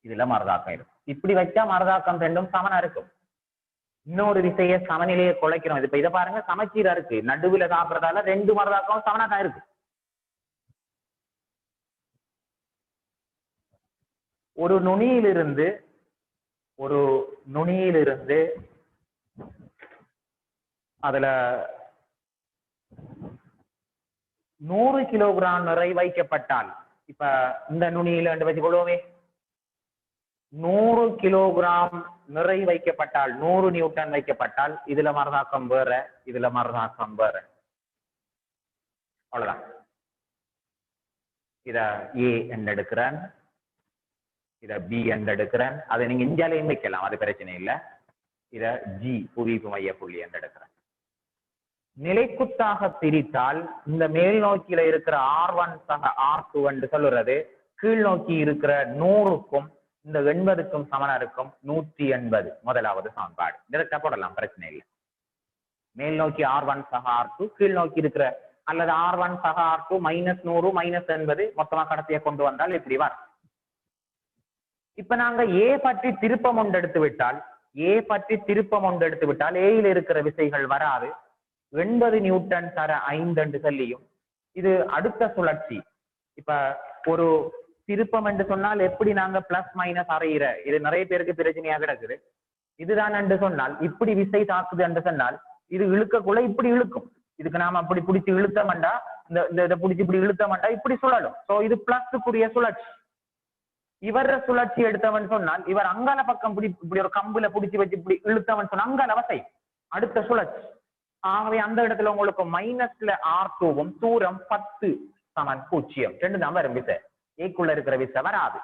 Speaker 1: இதுல மறுதாக்கம் இருக்கும். இப்படி வச்சா மறுதாக்கம் ரெண்டும் சமனா இருக்கும். இன்னொரு விசைய சமநிலையை குலைக்கிறோம். இது இப்ப இதை பாருங்க, சமச்சீரா இருக்கு. நடுவுல தாக்குறதால 2 மறுதாக்கம் சமனா தான் இருக்கு. ஒரு நுனியிலிருந்து அதுல 100 கிலோகிராம் நிறை வைக்கப்பட்டால், இப்ப இந்த நுனியில வச்சு கொள்வோமே, 100 கிலோகிராம் நிறை வைக்கப்பட்டால், 100 நியூட்டன் வைக்கப்பட்டால், இதுல மறுதாக்கம் வேற, இதுல மறுதாக்கம் வேற. அவ்வளவுதான். இத ஏ என்று எடுக்கிறேன், இத பி என்று எடுக்கிறேன். அதை நீங்க இந்தியாலையும் வைக்கலாம், அது பிரச்சனை இல்லை. இத ஜி புவிப்பு மைய புள்ளி என்று எடுக்கிறேன். நிலைக்குத்தாக பிரித்தால் இந்த மேல் நோக்கில இருக்கிற R1 சக R2 என்று சொல்லுறது கீழ் நோக்கி இருக்கிற 100க்கும் இந்த 80க்கும் சமனா இருக்கும். 180 முதலாவது சமன்பாடு. டிரெக்டா போடலாம், பிரச்சனை இல்லை. மேல் நோக்கி R1 சக R2, கீழ் நோக்கி இருக்கிற அல்லது R1 சக R2 -100 -80 மொத்தமா கடைசியை கொண்டு வந்தால் இப்படி வரும். இப்ப நாங்க ஏ பற்றி திருப்பம் ஒன்று எடுத்து விட்டால், ஏயில் இருக்கிற விசைகள் வராது. 80 நியூட்டன் தர 5 என்று சொல்லியும் இது அடுத்த சுழற்சி. இப்ப ஒரு திருப்பம் என்று சொன்னால் எப்படி நாங்க பிளஸ் மைனஸ் அறையிற, இது நிறைய பேருக்கு பிரச்சனையா கிடக்குது. இதுதான் என்று சொன்னால் இப்படி விசை தாக்குது என்று சொன்னால் இது இழுக்கக்குள்ள இப்படி இழுக்கும். இதுக்கு நாம அப்படி பிடிச்சி இழுத்தோம்டா இந்த இதை பிடிச்சி இப்படி இழுத்த மாட்டா இப்படி சுழலும். சோ இது பிளஸுக்குரிய சுழற்சி. இவர சுழற்சி எடுத்தவன் சொன்னால் இவர் அங்கால பக்கம் இப்படி ஒரு கம்புல பிடிச்சி வச்சு இப்படி இழுத்தவன் சொன்னா அங்கால வசை அடுத்த சுழற்சி. ஆகவே அந்த இடத்துல உங்களுக்கு மைனஸ்ல R2வும் தூரம் 10 சமன் 0 ரெண்டு தான் வரும் விசை. ஏக்குள்ள இருக்கிற விசை வராது.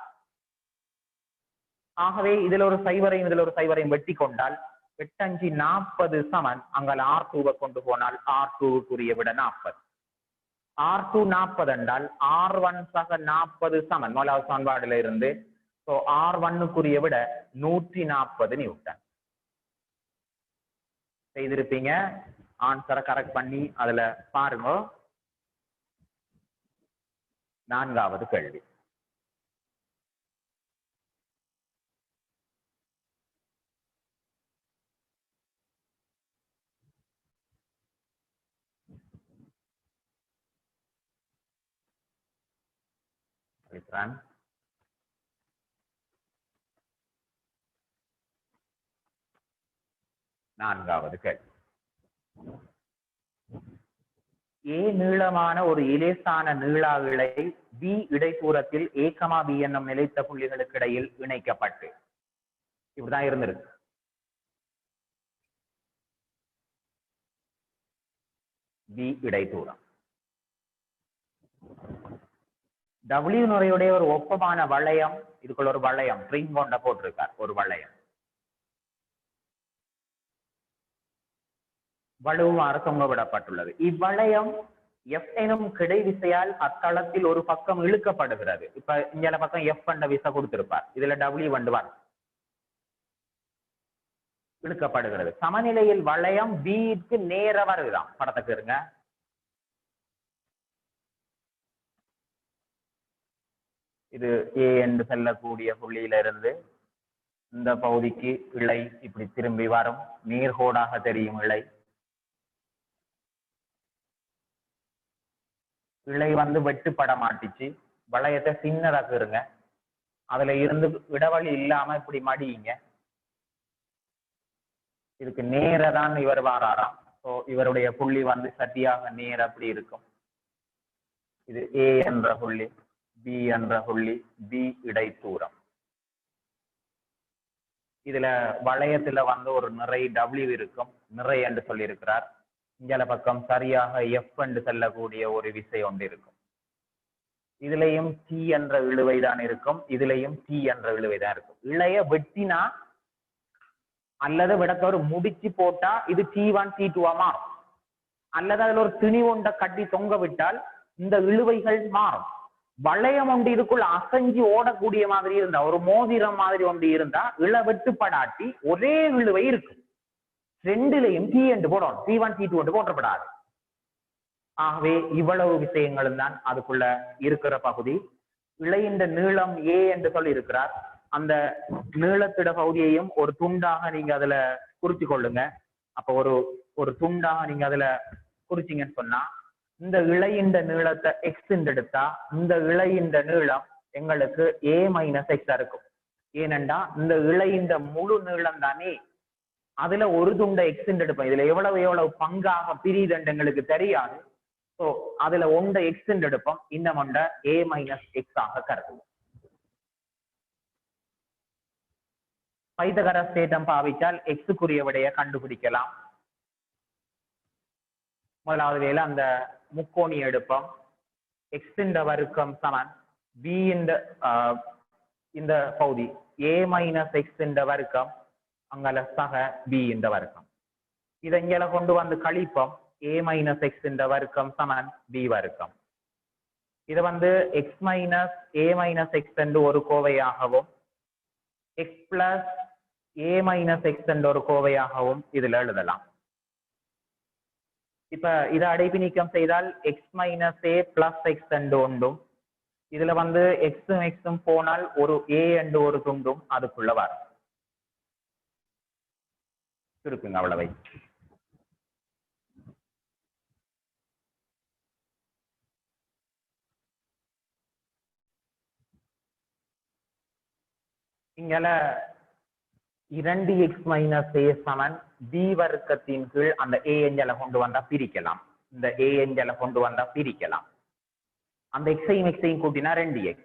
Speaker 1: ஆகவே இதுல ஒரு சைவரையும் இதுல ஒரு சைவரையும் வெட்டி கொண்டால் 8 5 40 சமன் அங்கால R2வை கொண்டு போனால் R2க்குரிய விட 40. R2 40 என்றால் R1 சக 40 சமன் முதலாவது சமன்பாடுல இருந்து. சோ R1க்குரிய விட 140 நியூட்டன். செய்திருப்பீங்க. ஆன்சரை கரெக்ட் பண்ணி அதுல பாருங்க. 4வது கேள்வி. நான்காவது கேள்வி. ஏ நீளமான ஒரு இலேசான நீளா இழை பி இடைத்தூரத்தில் A, B என்னும் நிலைத்த புள்ளிகளுக்கு இடையில் இணைக்கப்பட்டு இப்படிதான் இருந்திருக்கு. பி இடைத்தூரம். W நுரையுடைய ஒரு ஒப்பமான வளையம், இதுக்குள்ள ஒரு வளையம் ரிங் கொண்ட போட்டிருக்கார். ஒரு வளையம் வலுவாறு தொங்க விடப்பட்டுள்ளது. இவ்வளையம் F எனும் கிடை விசையால் அத்தளத்தில் ஒரு பக்கம் இழுக்கப்படுகிறது. இப்ப இந்த பக்கம் F என்ற விசை கொடுத்திருப்பார். இதுல W இழுக்கப்படுகிறது. சமநிலையில் வளையம் B-க்கு நேர வருகிறான். படத்துக்கு இருங்க. இது A என்று செல்லக்கூடிய புள்ளியில இருந்து இந்த பகுதிக்கு இழை இப்படி திரும்பி வரும். நேர்கோடாக தெரியும் இழை. இழை வெட்டுப்பட மாட்டிச்சு. வளையத்தை சின்னதாக்குறங்க. அதுல இருந்து இடவழி இல்லாம இப்படி மடியுங்க. இதுக்கு நேரதான் இவர் வாராராம். ஸோ இவருடைய புள்ளி சரியாக நேர அப்படி இருக்கும். இது A என்ற புள்ளி, B என்ற புள்ளி, B இடைத்தூரம். இதுல வளையத்துல ஒரு நிறை W இருக்கும். நிறை என்று சொல்லி இருக்கிறார். இங்கல பக்கம் சரியாக F என்று செல்லக்கூடிய ஒரு விசை ஒன்று இருக்கும். இதுலயும் T என்ற இழுவை தான் இருக்கும். இதுலயும் T என்ற இழுவை தான் இருக்கும். இழைய வெட்டினா அல்லது விடக்க ஒரு முடிச்சு போட்டா இது T1 T2 மாறும். அல்லது அதுல ஒரு திணி ஒன்றை கட்டி தொங்க விட்டால் இந்த இழுவைகள் மாறும். வளையம் ஒன்று இதுக்குள்ள அசைஞ்சு ஓடக்கூடிய மாதிரி இருந்தா, ஒரு மோதிரம் மாதிரி ஒன்று இருந்தா இழ வெட்டுப்படாட்டி ஒரே இழுவை இருக்கும். ரெண்டுலையும் T என்று போடணும். T1 T2 என்று போற்றப்படாது. ஆகவே இவ்வளவு விஷயங்களும் தான் அதுக்குள்ள இருக்கிற பகுதி. இழையின் நீளம் A என்று சொல்லி இருக்கிறார். அந்த நீளத்திட பகுதியையும் ஒரு துண்டாக நீங்க அதுல குறிச்சு கொள்ளுங்க. அப்ப ஒரு துண்டாக நீங்க அதுல குறிச்சிங்கன்னு சொன்னா, இந்த இழையின் நீளத்தை X எடுத்தா இந்த இழையின் நீளம் எங்களுக்கு A - X இருக்கும். ஏனென்றா இந்த இழையின் முழு நீளம் தானே, அதுல ஒரு துண்டை X எடுப்போம். இதுல எவ்வளவு பங்காக பிரியுதுன்னு எங்களுக்கு தெரியாது. ஸோ அதுல ஒன்றை X எடுப்போம், இன்னும் ஒன்றை A - X ஆக கருதுவோம். பைத்தகரஸ் தேற்றம் பாவித்தால் X-க்குரிய விடையை கண்டுபிடிக்கலாம். முதலாவது வேலை அந்த முக்கோணி எடுப்போம். X வர்க்கம் சமன் B இந்த பகுதி A - X வர்க்கம் அங்கல சக B வர்க்கம். இதை இங்கே கொண்டு கழிப்போம். A - X வர்க்கம் சமன் B வர்க்கம். இதை X - A - X என்று ஒரு கோவையாகவும் X plus A - X என்ற ஒரு கோவையாகவும் இதுல எழுதலாம். இப்ப இதை அடைப்பு நீக்கம் செய்தால் X - A plus X என்று ஒன்றும், இதுல X-ம் X-ம் போனால் ஒரு A என்று ஒரு துண்டும் அதுக்குள்ள வரும். இருக்குங்க அவ்வளவை. இங்கல 2x - A சமன் B வர்க்கத்தின் கீழ் அந்த A எஞ்சல கொண்டு வந்தா பிரிக்கலாம். இந்த a என்ஜல கொண்டு வந்தா பிரிக்கலாம். அந்த எக்ஸையும் எக்ஸையும் கூட்டினா 2x.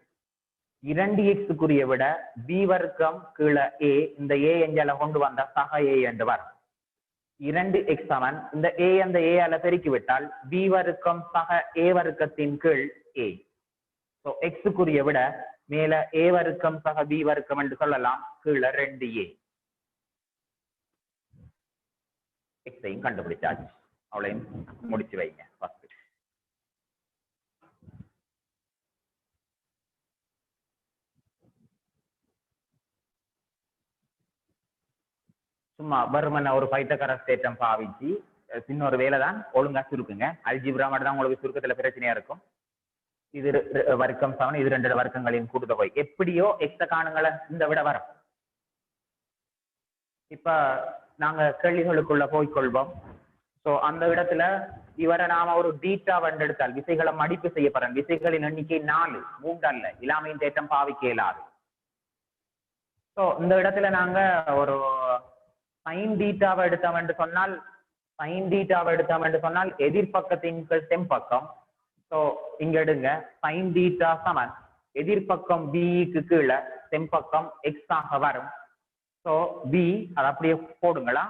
Speaker 1: 2x விட b வர்க்கம் கீழே a, இந்த a என்ஜல கொண்டு வந்தா சக a என்று வரும். 2x சமன் இந்த a அந்த a ஆல பெருக்கி விட்டால் b வர்க்கம் சக a வர்க்கத்தின் கீழ் a. ஸோ எக்ஸுக்குரிய விட மேல a வர்க்கம் சக b வர்க்கம் என்று சொல்லலாம், கீழே 2a. எக்ஸையும் கண்டுபிடிச்சாச்சு, அவளையும் முடிச்சு வைங்க. சும்மா பர்மன் ஒரு பைத்தகரஸ் தேற்றம் பாவிச்சு இன்னொரு வேலை தான், ஒழுங்கா சுருக்குங்க. அல்ஜிப்ரா மட்டும் தான் உங்களுக்கு சுருக்கத்துல பிரச்சனையா இருக்கும். இது வர்க்கம் சமன், இது 2 வர்க்கங்களின் கூட்டுத்தொகை. எப்படியோ எக்ஸ காணுங்களை இந்த விட வரும். இப்ப நாங்க கேள்விகளுக்குள்ள போய்கொள்வோம். ஸோ அந்த இடத்துல இவரை நாம ஒரு டீட்டா எடுத்தால் விசைகளை மடிப்பு செய்யப்படுறோம். விசைகளின் எண்ணிக்கை 4, 3 அல்ல. இல்லாமையின் தேற்றம் பாவிக்க இயலாது. ஸோ இந்த இடத்துல நாங்க ஒரு சைன் டீட்டாவை எடுத்தோம் என்று சொன்னால் எதிர்பக்கத்தின் தென்பக்கம். ஸோ இங்க எடுங்க, சைன் டீட்டா சமன் எதிர்பக்கம் பிக்கு கீழே தென்பக்கம் எக்ஸ் ஆக வரும். ஸோ பி அதை அப்படியே போடுங்களா.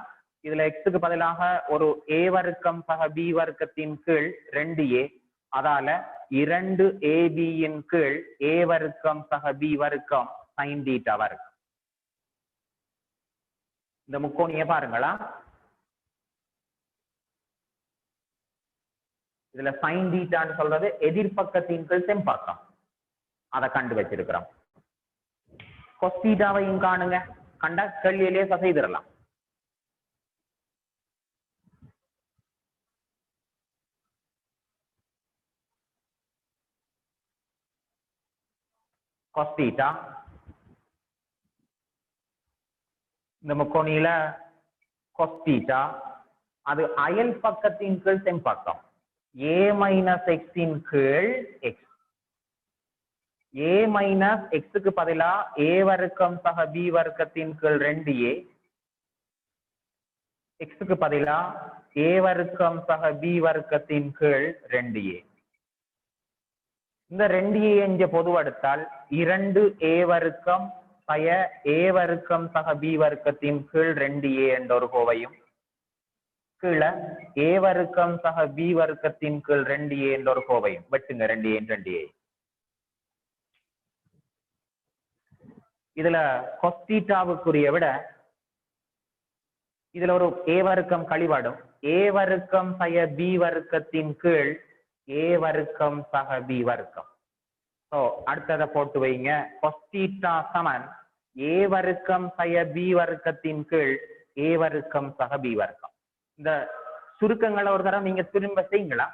Speaker 1: இதுல எக்ஸுக்கு பதிலாக ஒரு ஏ வர்க்கம் சக பி வர்க்கத்தின் கீழ் 2a, அதால 2ab கீழ் ஏ வர்க்கம் சக பி வர்க்கம் சைன் டீட்டா வரும். இந்த முக்கோணியை பாருங்களா. இதுல சைன் டீட்டான்னு சொல்றது எதிர்பக்கத்தின் கீழ் தென்பக்கம், அதை கண்டு வச்சிருக்கிறோம். கொஸ் டீட்டாவையும் காணுங்க, கண்டா கேள்வியிலேயே செய்திடலாம். கொஸ் டீட்டா இந்த முக்கோணியில கொஸ் டீட்டா அது அயல் பக்கத்தின் கீழ் தென்பக்கம் a மைனஸ் எக்ஸின் கீழ் எக்ஸ். a மைனஸ் எக்ஸுக்கு பதிலா a வர்க்கம் சக b வர்க்கத்தின் கீழ் 2a, எக்ஸுக்கு பதிலா a வர்க்கம் சக b வர்க்கத்தின் கீழ் 2a. இந்த 2a என்ற பொதுவெடுத்தால் 2a வர்க்கம் சய a வர்க்கம் சக b வர்க்கத்தின் கீழ் 2a என்ற ஒரு கோவையும், கீழே a வர்க்கம் சக b வர்க்கத்தின் கீழ் 2a என்ற ஒரு கோவையும் வெட்டுங்க. 2a 2a. இதுல கொஸ் தீட்டாவுக்குரிய விட இதுல ஒரு a வர்க்கம் கழிவாடும். a வர்க்கம் சய b வர்க்கத்தின் கீழ் a வர்க்கம் சக b வர்க்கம். ஸோ அடுத்ததை போட்டு வைங்க. கொஸ் தீட்டா சமன் a வர்க்கம் சய b வர்க்கத்தின் கீழ் a வர்க்கம் சக b வர்க்கம். இந்த சுருக்கங்களை ஒரு தரம் நீங்க திரும்ப செய்யுங்களா.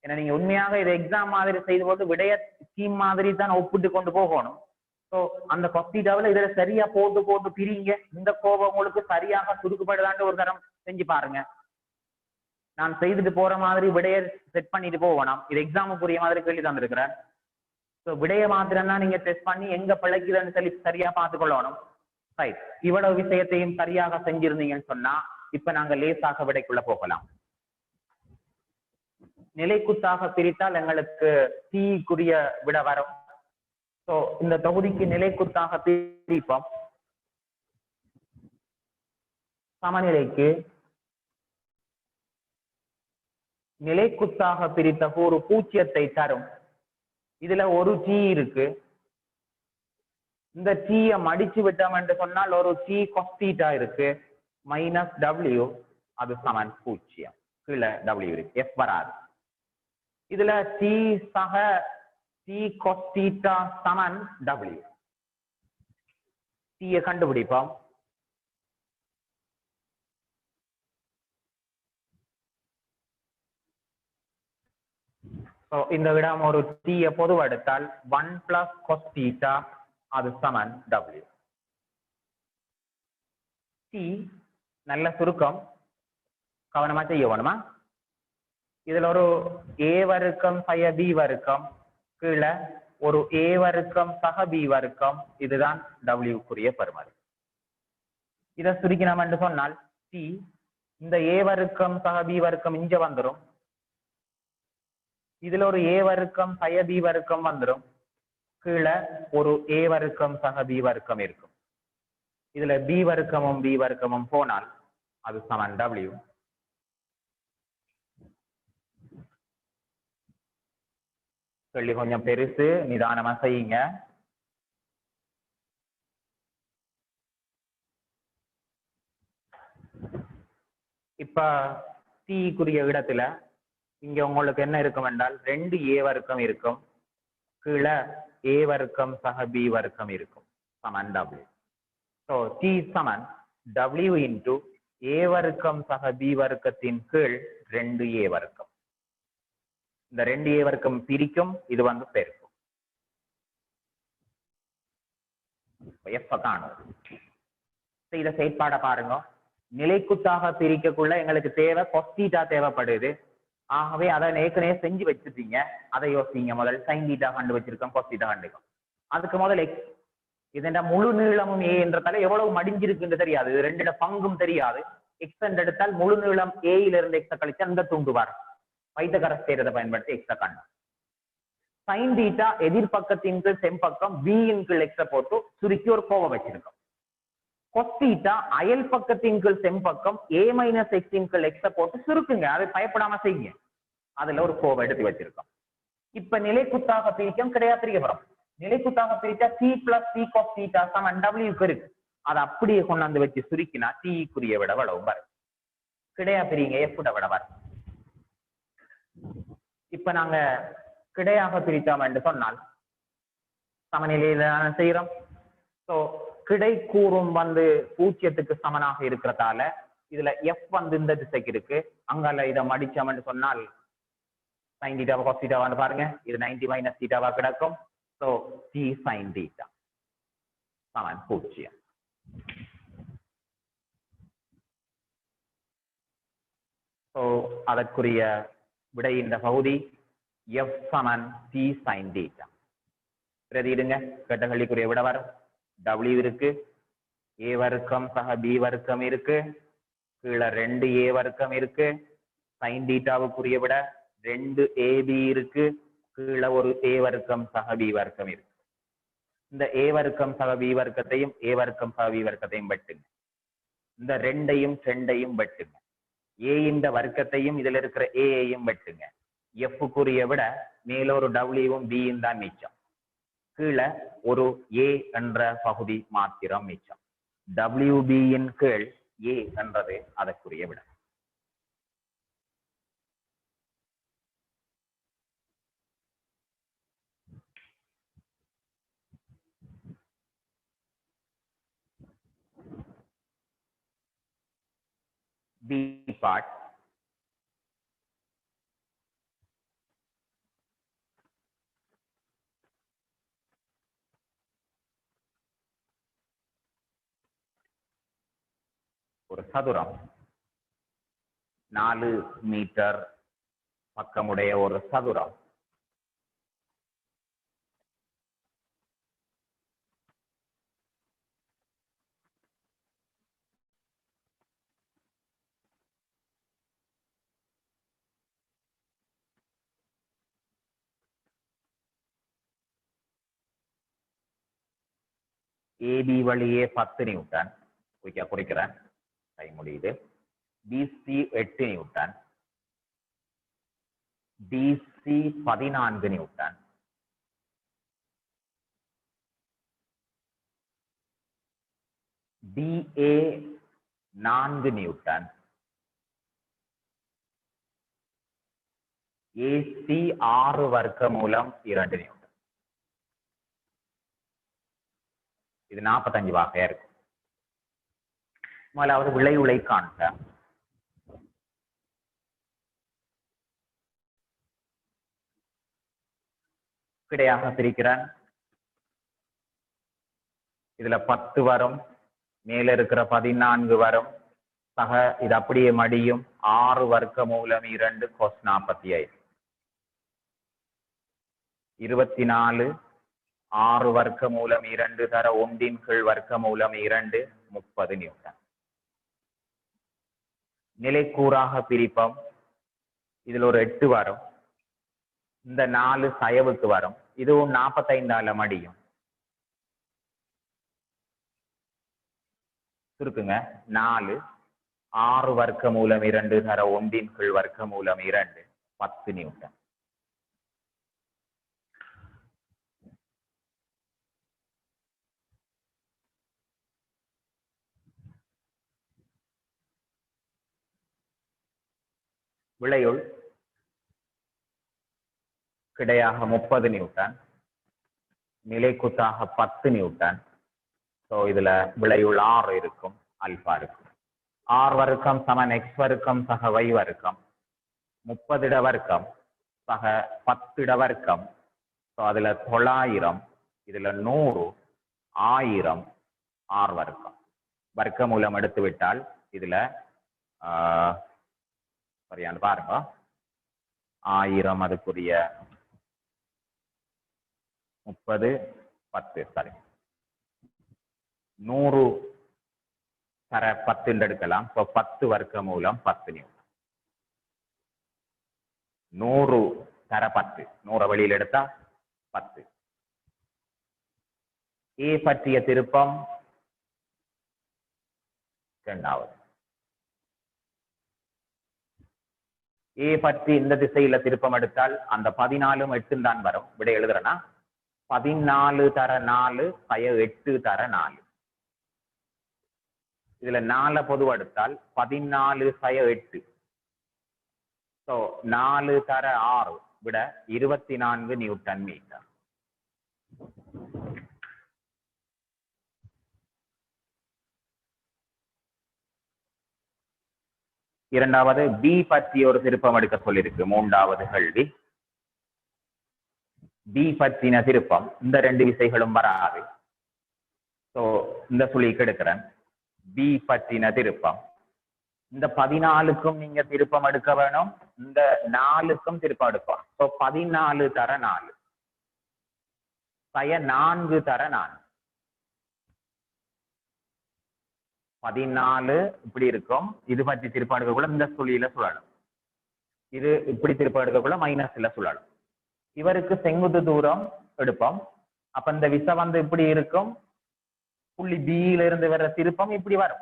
Speaker 1: ஏன்னா நீங்க உண்மையாக இதை எக்ஸாம் மாதிரி செய்து போட்டு விடைய ஸ்கீம் மாதிரி தான் ஒப்பிட்டு கொண்டு போகணும். ஸோ அந்த கொஸ் தீட்டாவில் இதுல சரியா போட்டு பிரிங்க. இந்த கோபம் உங்களுக்கு சரியாக சுருக்குப்படுதான்னு ஒரு தரம் செஞ்சு பாருங்க. நான் செய்துட்டு போற மாதிரி விடைய செட் பண்ணிட்டு போகணும். இது எக்ஸாமுக்குரிய மாதிரி கேள்வி தந்திருக்கிறேன். ஸோ விடைய மாத்திரம் தான் நீங்க டெஸ்ட் பண்ணி எங்க பிழைக்குதுன்னு சொல்லி சரியா பார்த்து கொள்ளணும். ரைட், இவ்வளவு விஷயத்தையும் சரியாக செஞ்சிருந்தீங்கன்னு சொன்னா இப்ப நாங்க லேசாக விடைக்குள்ள போகலாம். நிலைக்குத்தாக பிரித்தால் எங்களுக்கு தீக்குரிய விட வரும். ஸோ இந்த தொகுதிக்கு நிலைக்குத்தாக பிரிப்போம். சமநிலைக்கு நிலைக்குத்தாக பிரித்த ஒரு பூஜ்ஜியத்தை தரும். இதுல ஒரு டி இருக்கு. இந்த டீயை மடிச்சு விட்டோம் என்று சொன்னால் ஒரு டி கொஸ் தீட்டா இருக்கு, மைனஸ் w, அது சமன் 0. கீழே w இருக்கு, f வராது. இதுல டி சக டி கொஸ் தீட்டா சமன் w. டீயை கண்டுபிடிப்போம். இந்த விடம் ஒரு டீயை பொதுவெடுத்தால் 1 பிளஸ் கொஸ் தீட்டா, அது சமன் w. டி நல்ல சுருக்கம், கவனமா செய்ய வேணுமா. இதுல ஒரு a வர்க்கம் சய b வர்க்கம், கீழே ஒரு a வர்க்கம் சக b வர்க்கம், இதுதான் w-க்குரிய பெருமதி. இதை சுருக்கினோம் என்று சொன்னால் டி இந்த a வர்க்கம் சக b வர்க்கம் இங்க வந்துடும். இதுல ஒரு ஏ வர்க்கம் சய பி வர்க்கம் வந்துடும். கீழே ஒரு ஏ வர்க்கம் சக பி வர்க்கம் இருக்கும். இதுல பி வர்க்கமும் பி வர்க்கமும் போனால் அது சமன் W. சொல்லி கொஞ்சம் பெருசு, நிதானமா செய்யுங்க. இப்ப தீக்குரிய இடத்துல இங்க உங்களுக்கு என்ன இருக்கும் என்றால் 2 ஏ வர்க்கம் இருக்கும். கீழே ஏ வர்க்கம் சக பி வர்க்கம் இருக்கும். சமன் W. So T சமன் W into ஏ வர்க்கம் சக பி வர்க்கத்தின் கீழ் 2 ஏ வர்க்கம். இந்த 2 ஏ வர்க்கம் பிரிக்கும், இது வந்து பெருக்கும். F காணும். இத செயற்பாட பாருங்க. நிலைக்குத்தாக பிரிக்கக்குள்ள எங்களுக்கு தேவை cos θ தேவைப்படுது. ஆகவே அதை ஏற்கனவே செஞ்சு வச்சிருப்பீங்க. அதை யோசிங்க. முதல் sin θ கண்டு வச்சிருக்கோம், cos θ கண்டுக்கும். அதுக்கு முதல் x. இதென்ன முழு நீளமும் a என்றதால எவ்வளவு மடிஞ்சிருக்குன்னு தெரியாது. இது ரெண்டோட பங்கும் தெரியாது. x எடுத்தால் முழு நீளம் a இருந்து x கழிச்சு அந்த துண்டு வரும். வைத்தகரஸ் தேற்றத்தை பயன்படுத்தி x கண்டு. sin θ எதிர்பக்கத்தின் கீழ் செம்பக்கம் b இன் கீழ் x போட்டு சுருக்கி ஒரு கோவை வச்சிருக்கோம். cos θ அயல் பக்கத்தின் கீழ் செம்பக்கம் a மைனஸ் x இன் கீழ் x போட்டு சுருக்குங்க. அதை பயப்படாம செய்யுங்க. அதுல ஒரு கோவை எடுத்து வச்சிருக்கோம். இப்ப நிலைக்குத்தாக பிரிக்கும் கிடையாது பிரிக்கப்படும். நிலைக்குத்தாக பிரிச்சா c பிளஸ் c cos θ சமன் W இருக்கு. அதை அப்படியே கொண்டாந்து வச்சு சுருக்கினா t க்குரிய விட வளவும் வரும். கிடையா பிரிங்க f விட வரும். இப்ப நாங்க கிடையாக பிரித்தோம் என்று சொன்னால் சமநிலையில செய்யறோம். சோ கிடை கூறும் வந்து 0க்கு சமனாக இருக்கிறதால இதுல f வந்து இந்த திசைக்கு இருக்கு. அங்கால இதை மடிச்சோம் என்று சொன்னால் sin θ cos θ பாருங்க. இது 90 மைனஸ் θவா கிடக்கும். சோ t sin θ சமன் 0. சோ அதற்குரிய விடை இந்த பகுதி f சமன் t sin θ. பிரதியிடுங்க. கேட்டகலிக்குரிய விட வரும். W இருக்கு, ஏ வர்க்கம் சக பி வர்க்கம் இருக்கு, கீழே 2 ஏ வர்க்கம் இருக்கு. sin θவுக்குரிய விட 2 AB இருக்கு, கீழே ஒரு ஏ வர்க்கம் சக பி வர்க்கம் இருக்கு. இந்த ஏ வர்க்கம் சக பி வர்க்கத்தையும் ஏ வர்க்கம் சக பி வர்க்கத்தையும் வெட்டுங்க. இந்த 2ஐயும் வெட்டுங்க. ஏ இந்த வர்க்கத்தையும் இதுல இருக்கிற ஏஐயும் வெட்டுங்க. எஃப்க்குரிய விட மேல ஒரு டபிள்யூவும் பியும் தான் மிச்சம். கீழே ஒரு ஏ என்ற பகுதி மாத்திரம் மிச்சம். WB-யின் கீழ் ஏ என்றது அதற்குரிய விட. B part. ஒரு சதுரம் 4 மீட்டர் பக்கமுடைய ஒரு சதுரம் AB வழியே 10 நியூட்டன் குறிக்கிறேன். கை முடியுது. BC 8 Newton, DC 14 Newton, DA 4 Newton, AC 6 வர்க்கமூலம் 2 நியூட்டன். இது 45 வகையா இருக்கும். முதலாவது விளைவுளை காண்க. கிடையாக பிரிக்கிறேன். இதுல 10 வரும், மேல இருக்கிற 14 வரும். சக இது அப்படியே மடியும். 6 வர்க்கமூலம் 2 cos 45. 24 6 வர்க்கமூலம் 2 தர 1 கீழ் வர்க்கமூலம் 2 30 நியூட்டன். நிலைக்கூறாக பிரிப்போம். இதுல ஒரு 8 வரும், இந்த 4 சயவுக்கு வரும். இதுவும் 45ஆல மடியும். சுருக்குங்க 4 6 வர்க்க மூலம் 2 தர 1 கீழ் வர்க்க மூலம் 2 10 நியூட்டன். விளையுள் கிடையாக 30 நியூட்டன், நிலைக்குத்தாக 10 நியூட்டன். ஸோ இதுல விளையுள் 6 இருக்கும், அல்பா இருக்கும். R வர்க்கம் சமன் X வர்க்கம் சக Y வர்க்கம் 30 இட வர்க்கம் சக 10 இட வர்க்கம். ஸோ அதுல 900, இதுல 100, 1000 R வர்க்கம். வர்க்க மூலம் எடுத்து விட்டால் இதுல சரியான பாருங்க 1000 அதுக்குரிய 30 10 சரி 100 தர 10 எடுக்கலாம். இப்போ 10 வர்க்க மூலம் 10 நியூட்டன். 100 தர 10 100 வெளியில் எடுத்தா 10. ஏ பற்றிய திருப்பம் இரண்டாவது. ஏ பற்றி இந்த திசையில திருப்பம் எடுத்தால் அந்த 14 8 தான் வரும். விட எழுதுறேன்னா 14 தர 4 8 தர 4. இதுல 4 பொதுவா எடுத்தால் 14 8. ஸோ 4 தர 6 விட 24 நியூட்டன் மீட்டர். இரண்டாவது பி பற்றி ஒரு திருப்பம் எடுக்க சொல்லியிருக்கு. மூன்றாவது கேள்வி பி பற்றின திருப்பம். இந்த 2 விசைகளும் வராது. ஸோ இந்த சுழிக்கு எடுக்கிறேன். பி பற்றின திருப்பம். இந்த 14க்கும் நீங்க திருப்பம் எடுக்க வேணும், இந்த 4க்கும் திருப்பம் எடுப்போம். ஸோ 14 தர 4 4 தர 4 14 இப்படி இருக்கும். இது பற்றி திருப்பம் எடுக்கக்குள்ள இந்த சுழியில சுழலும். இது இப்படி திருப்பம் எடுக்கக்குள்ள மைனஸ்ல சுழலும். இவருக்கு செங்குத்து தூரம் எடுப்போம். அப்ப இந்த விசை வந்து இப்படி இருக்கும். புள்ளி பியில இருந்து வர்ற திருப்பம் இப்படி வரும்.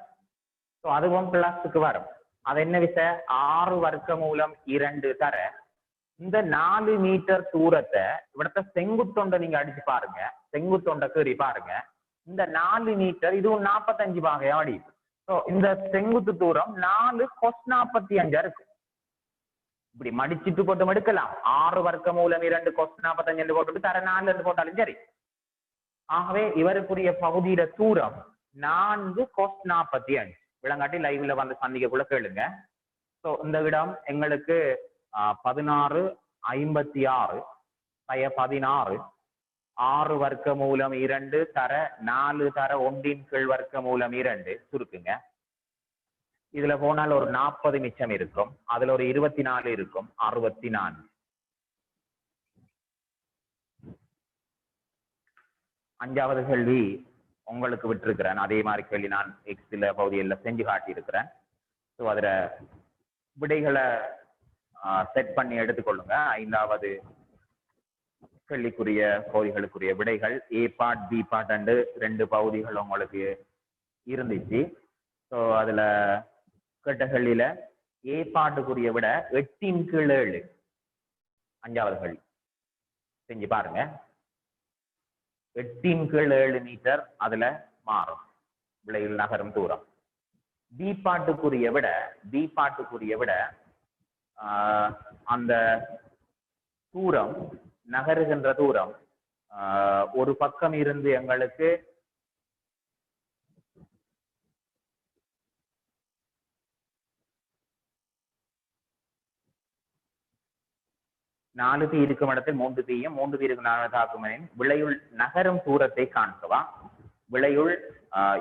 Speaker 1: ஸோ அதுவும் பிளஸுக்கு வரும். அது என்ன விசை? 6 வர்க்க மூலம் 2 தர இந்த 4 மீட்டர் தூரத்தை இவிடத்த செங்குத்தொண்டை நீங்க அடிச்சு பாருங்க. செங்குத்தொண்டை கீறி பாருங்க. இந்த 4 மீட்டர் இதுவும் 45 பாகையா அடிக்கும். ஸோ இந்த செங்குத்து தூரம் 4 cos 45 இருக்கு. இப்படி மடிச்சிட்டு போட்டு எடுக்கலாம். 6 வர்க்க மூலம் 2 cos 45 போட்டு தர 4 போட்டாலும் சரி. ஆகவே இவருக்குரிய பகுதியில தூரம் 4 cos 45. விளங்காட்டி லைவ்ல வந்து சந்திக்கக்குள்ள கேளுங்க. ஸோ இந்த இடம் எங்களுக்கு 16 56 16 6 வர்க்க மூலம் 2 தர 4 தர 1 கீழ் வர்க்க மூலம் 2 சுருக்குங்க. இதுல போனால் ஒரு 40 மிச்சம் இருக்கும். அதுல ஒரு 24 இருக்கும். 64. அஞ்சாவது கேள்வி உங்களுக்கு விட்டுருக்கிறேன். அதே மாதிரி கேள்வி நான் எக்ஸ்ல பகுதியில் செஞ்சு காட்டி இருக்கிறேன். ஸோ அதுல விடைகளை செட் பண்ணி எடுத்துக்கொள்ளுங்க. ஐந்தாவது கேள்விக்குரிய பகுதிகளுக்குரிய விடைகள் ஏ பார்ட் பி பார்ட் அண்டு 2 பகுதிகள் உங்களுக்கு இருந்துச்சு. ஸோ அதுல கேட்ட கேள்வியில ஏ பார்ட்டுக்குரிய விட 8 கீழ் 7. அஞ்சாவது கேள்வி செஞ்சு பாருங்க. 8 கீழ் 7 மீட்டர் அதுல மாறும் விளைவில் நகரும் தூரம். பி பாட்டுக்குரிய விட அந்த தூரம் நகருகின்ற தூரம் ஒரு பக்கம் இருந்து எங்களுக்கு 4 தீ இருக்கும் இடத்தில் 3 தீயும் 3 தீ இருக்கும் 4 தாக்குமனின் விளையுள் நகரும் தூரத்தை காண்கவா. விளையுள்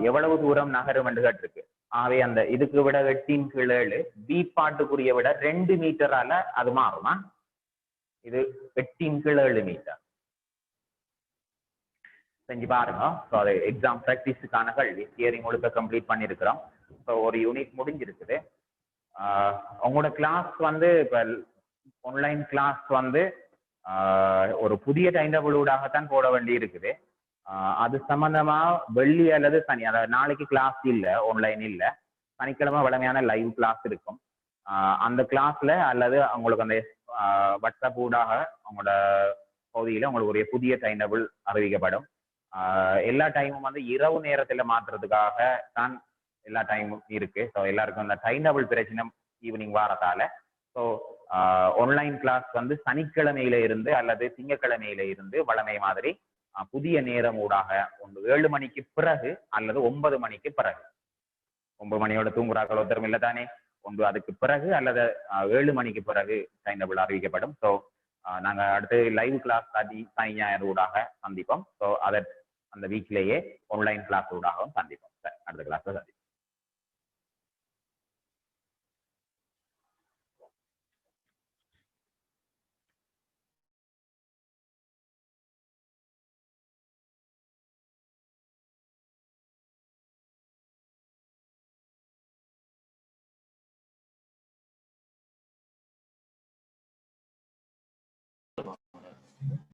Speaker 1: எவ்வளவு தூரம் நகரும் என்று கேட்டிருக்கு. ஆகவே அந்த இதுக்கு விட 8 கீழ் 7 பி பாட்டுக்குரிய விட 2 மீட்டரால அது மாறுமா? இது 8 கீழ் 7 மீட்டர். செஞ்சு பாருங்க. ஸோ அது எக்ஸாம் ப்ராக்டிஸுக்கான கேள்வி. தியரி முழுக்க கம்ப்ளீட் பண்ணியிருக்கிறோம். ஸோ ஒரு யூனிட் முடிஞ்சிருக்குது. உங்களோட கிளாஸ் வந்து இப்போ ஆன்லைன் கிளாஸ் வந்து ஒரு புதிய டைம் டேபிள் ஊடாகத்தான் போட வேண்டி இருக்குது. அது சம்பந்தமா வெள்ளி அல்லது சனி, அதாவது நாளைக்கு கிளாஸ் இல்ல, ஆன்லைன் இல்ல, சனிக்கிழமை வழமையான லைவ் கிளாஸ் இருக்கும். அந்த கிளாஸ்ல அல்லது உங்களுக்கு அந்த வாட்ஸ்அப் ஊடாக உங்களோட பகுதியில் உங்களுக்கு ஒரு புதிய டைம் டேபிள் அறிவிக்கப்படும். எல்லா டைமும் வந்து இரவு நேரத்தில் மாற்றுறதுக்காக தான் எல்லா டைமும் இருக்கு. ஸோ எல்லாருக்கும் அந்த டைம் டேபிள் பிரச்சனை ஈவினிங் வாரத்தால. ஸோ ஆன்லைன் கிளாஸ் வந்து சனிக்கிழமையில இருந்து அல்லது திங்கக்கிழமையில இருந்து வழமை மாதிரி புதிய நேரம் ஊடாக 7 மணிக்கு பிறகு அல்லது 9 மணிக்கு பிறகு, 9 மணியோட தூங்குறாக்கள் ஒருத்தரும் இல்லை தானே, ஒன்று அதுக்கு பிறகு அல்லது 7 மணிக்கு பிறகு டைம் டேபிள் அறிவிக்கப்படும். ஸோ நாங்கள் அடுத்து லைவ் கிளாஸ் சனி ஞாயிறு ஊடாக சந்திப்போம். ஸோ அதை அந்த வீக்லேயே ஆன்லைன் கிளாஸ் ஊடாகவும் சந்திப்போம். அடுத்த கிளாஸ்ல சந்திப்போம்.